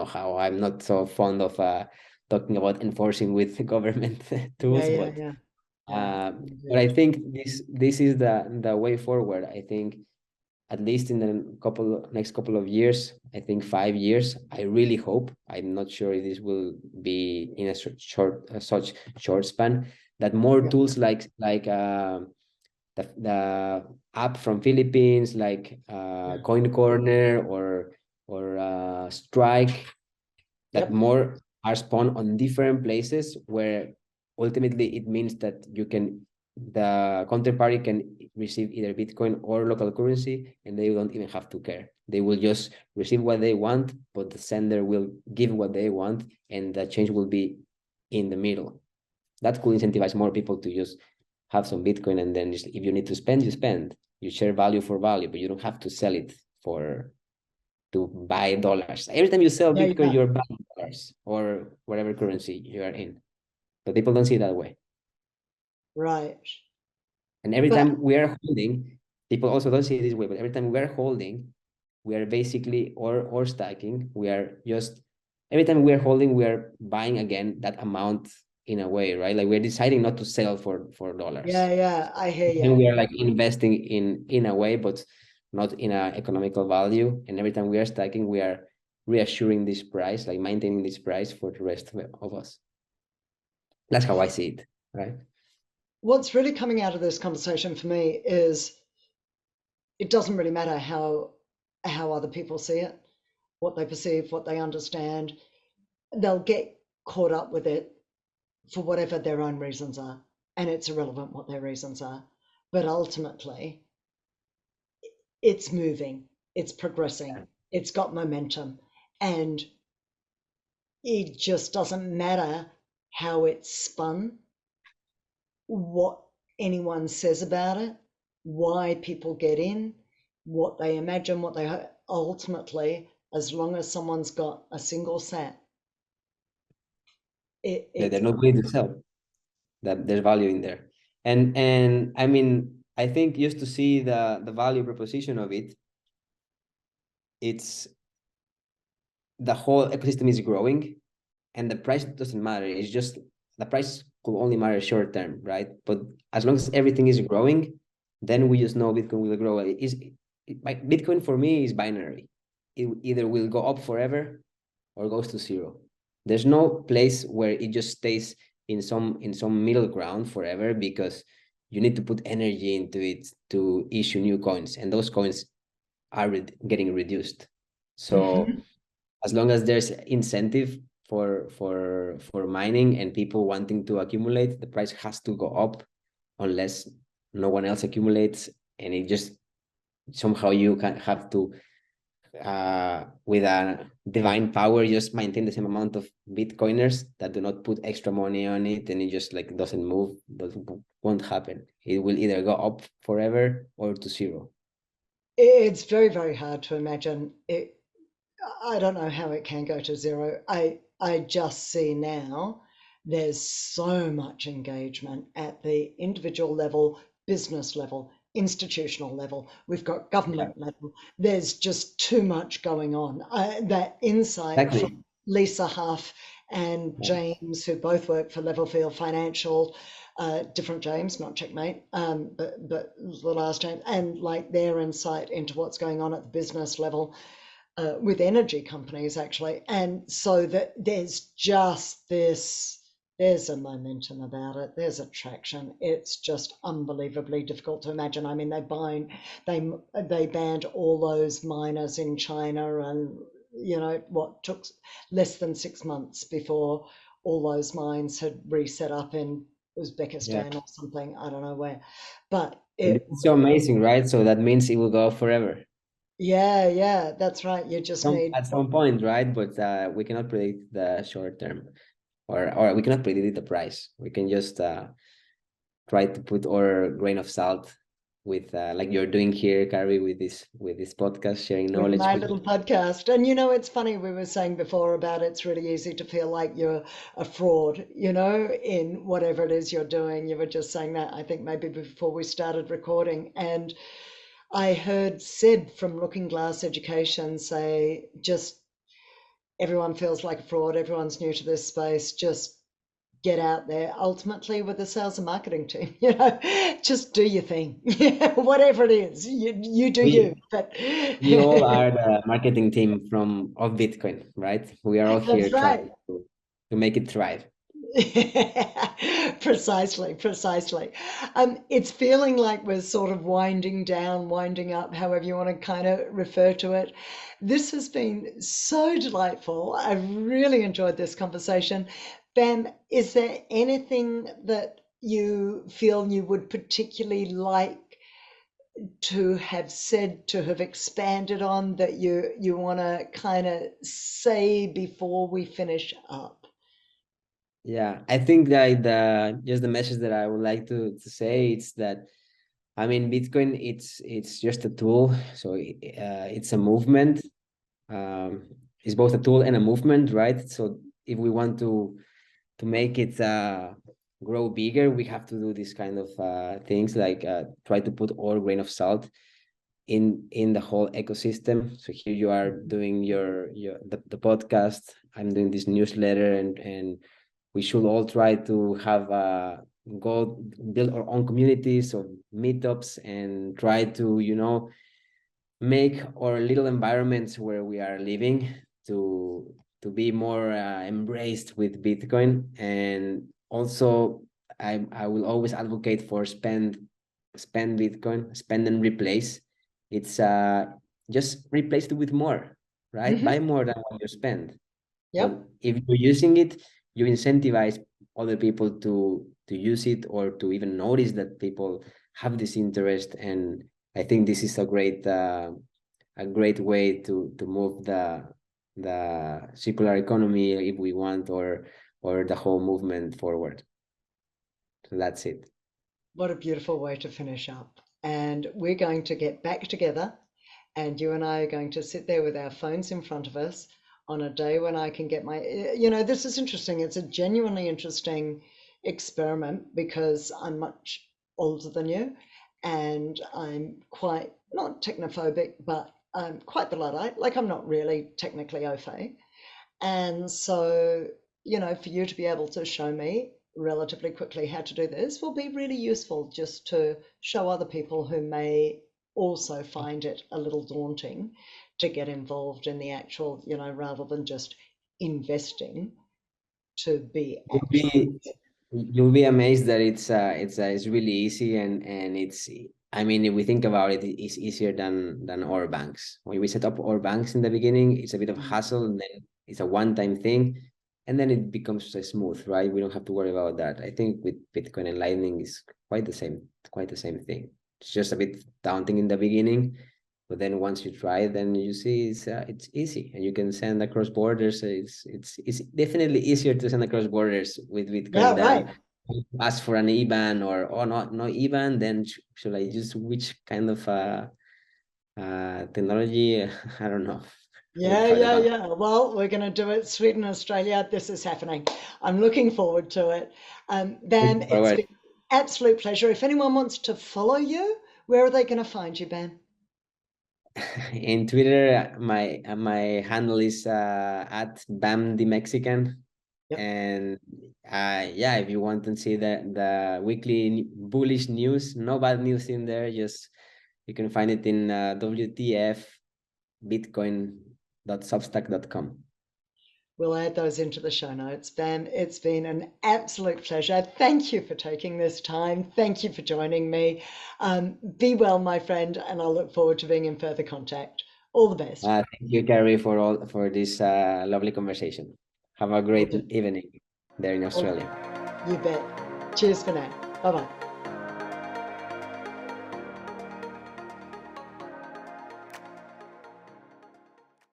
how. I'm not so fond of talking about enforcing with government Yeah, tools, yeah, but yeah, yeah. but I think this is the way forward. I think at least in the next couple of years, I think 5 years, I really hope, I'm not sure if this will be in a such short span, that more Yeah. tools like the app from Philippines, like Yeah. Coin Corner or Strike, that Yep. more are spawned on different places, where ultimately it means that the counterparty can receive either Bitcoin or local currency, and they don't even have to care. They will just receive what they want, but the sender will give what they want, and the change will be in the middle. That could incentivize more people to just have some Bitcoin, and then just, if you need to spend, you spend. You share value for value, but you don't have to sell it to buy dollars. Every time you sell Yeah, Bitcoin, yeah. you're buying dollars or whatever currency you are in. But people don't see it that way. Right. And every But time we are holding, people also don't see it this way, but every time we are holding, we are basically, or stacking, we are just, every time we are holding, we are buying again that amount in a way, right? Like we're deciding not to sell for dollars. Yeah, I hear you. And we are like investing in a way, but not in a economical value. And every time we are stacking, we are reassuring this price, like maintaining this price for the rest of us. That's how I see it, right? What's really coming out of this conversation for me is it doesn't really matter how other people see it, what they perceive, what they understand. They'll get caught up with it for whatever their own reasons are, and it's irrelevant what their reasons are. But ultimately, it's moving, it's progressing, it's got momentum, and it just doesn't matter how it's spun, what anyone says about it, why people get in, what they imagine, what they ultimately, as long as someone's got a single sat, They're not going to sell. That there's value in there. And I mean, I think just to see the value proposition of it, it's the whole ecosystem is growing and the price doesn't matter. It's just the price could only matter short term, right? But as long as everything is growing, then we just know Bitcoin will grow. Bitcoin for me is binary. It either will go up forever or goes to zero. There's no place where it just stays in some middle ground forever, because you need to put energy into it to issue new coins, and those coins are getting reduced. So as long as there's incentive for mining and people wanting to accumulate, the price has to go up unless no one else accumulates, and it just somehow you can have to with a divine power just maintain the same amount of Bitcoiners that do not put extra money on it, and it just like doesn't move, won't happen. It will either go up forever or to zero. It's very, very hard to imagine it. I don't know how it can go to zero. I just see now there's so much engagement at the individual level, business level, institutional level. We've got government level. There's just too much going on. That insight from Lisa Huff and James, who both work for Levelfield Financial, different James, not Checkmate, but the last James, and like their insight into what's going on at the business level. With energy companies, actually. And so that there's just this, there's a momentum about it. There's a traction. It's just unbelievably difficult to imagine. I mean, they banned all those miners in China, and what took less than 6 months before all those mines had reset up in Uzbekistan or something. I don't know where, but it's so amazing, right? So that means it will go forever. Yeah, that's right. You just need at some point, right? But we cannot predict the short term, or we cannot predict the price. We can just try to put our grain of salt with like you're doing here, Carrie, with this podcast, sharing knowledge. With my little podcast. And it's funny, we were saying before about it's really easy to feel like you're a fraud, in whatever it is you're doing. You were just saying that, I think maybe before we started recording. And I heard Sid from Looking Glass Education say, just everyone feels like a fraud, everyone's new to this space, just get out there. Ultimately, with the sales and marketing team, just do your thing. Whatever it is, you do you. But we all are the marketing team of Bitcoin, right? We are all here trying to make it thrive. Precisely. It's feeling like we're sort of winding down, winding up, however you want to kind of refer to it. This has been so delightful. I really enjoyed this conversation. Bam, is there anything that you feel you would particularly like to have said, to have expanded on, that you want to kind of say before we finish up? Yeah, I think that just the message that I would like to say is that, I mean, Bitcoin, it's just a tool. So it's a movement. It's both a tool and a movement, right? So if we want to make it grow bigger, we have to do these kind of things, like try to put all grain of salt in the whole ecosystem. So here you are doing the podcast. I'm doing this newsletter and we should all try to have go build our own communities or meetups and try to, you know, make our little environments where we are living to be more embraced with Bitcoin. And also I will always advocate for spend Bitcoin, spend and replace. It's just replace it with more, right? Buy more than what you spend. Yep. But if you're using it, you incentivize other people to use it or to even notice that people have this interest. And I think this is a great way to move the circular economy, if we want, or the whole movement forward. So that's it. What a beautiful way to finish up. And we're going to get back together, and you and I are going to sit there with our phones in front of us on a day when I can get my, you know, this is interesting. It's a genuinely interesting experiment because I'm much older than you and I'm quite, not technophobic, but I'm quite the Luddite. Like, I'm not really technically au fait. And so, you know, for you to be able to show me relatively quickly how to do this will be really useful, just to show other people who may also find it a little daunting to get involved in the actual, you know, rather than just investing, to be actually. You'll be amazed that it's really easy, and it's, I mean, if we think about it, it's easier than our banks. When we set up our banks in the beginning, it's a bit of hassle, and then it's a one-time thing, and then it becomes smooth, right? We don't have to worry about that. I think with Bitcoin and Lightning is quite the same thing. It's just a bit daunting in the beginning, but then once you try it, then you see it's easy, and you can send across borders. It's definitely easier to send across borders with Bitcoin than ask for an IBAN, or no IBAN. Then should I use which kind of technology? I don't know. Yeah. Well, we're going to do it. Sweden, Australia, this is happening. I'm looking forward to it. Ben, it's been an absolute pleasure. If anyone wants to follow you, where are they going to find you, Ben? In Twitter, my handle is at Bam the Mexican. Yep. And yeah, if you want to see the weekly bullish news, no bad news in there, just you can find it in WTF bitcoin.substack.com. We'll add those into the show notes. Ben, it's been an absolute pleasure. Thank you for taking this time. Thank you for joining me. Be well, my friend, and I'll look forward to being in further contact. All the best. Thank you, Gary, for this lovely conversation. Have a great evening there in Australia. You bet. Cheers for now. Bye-bye.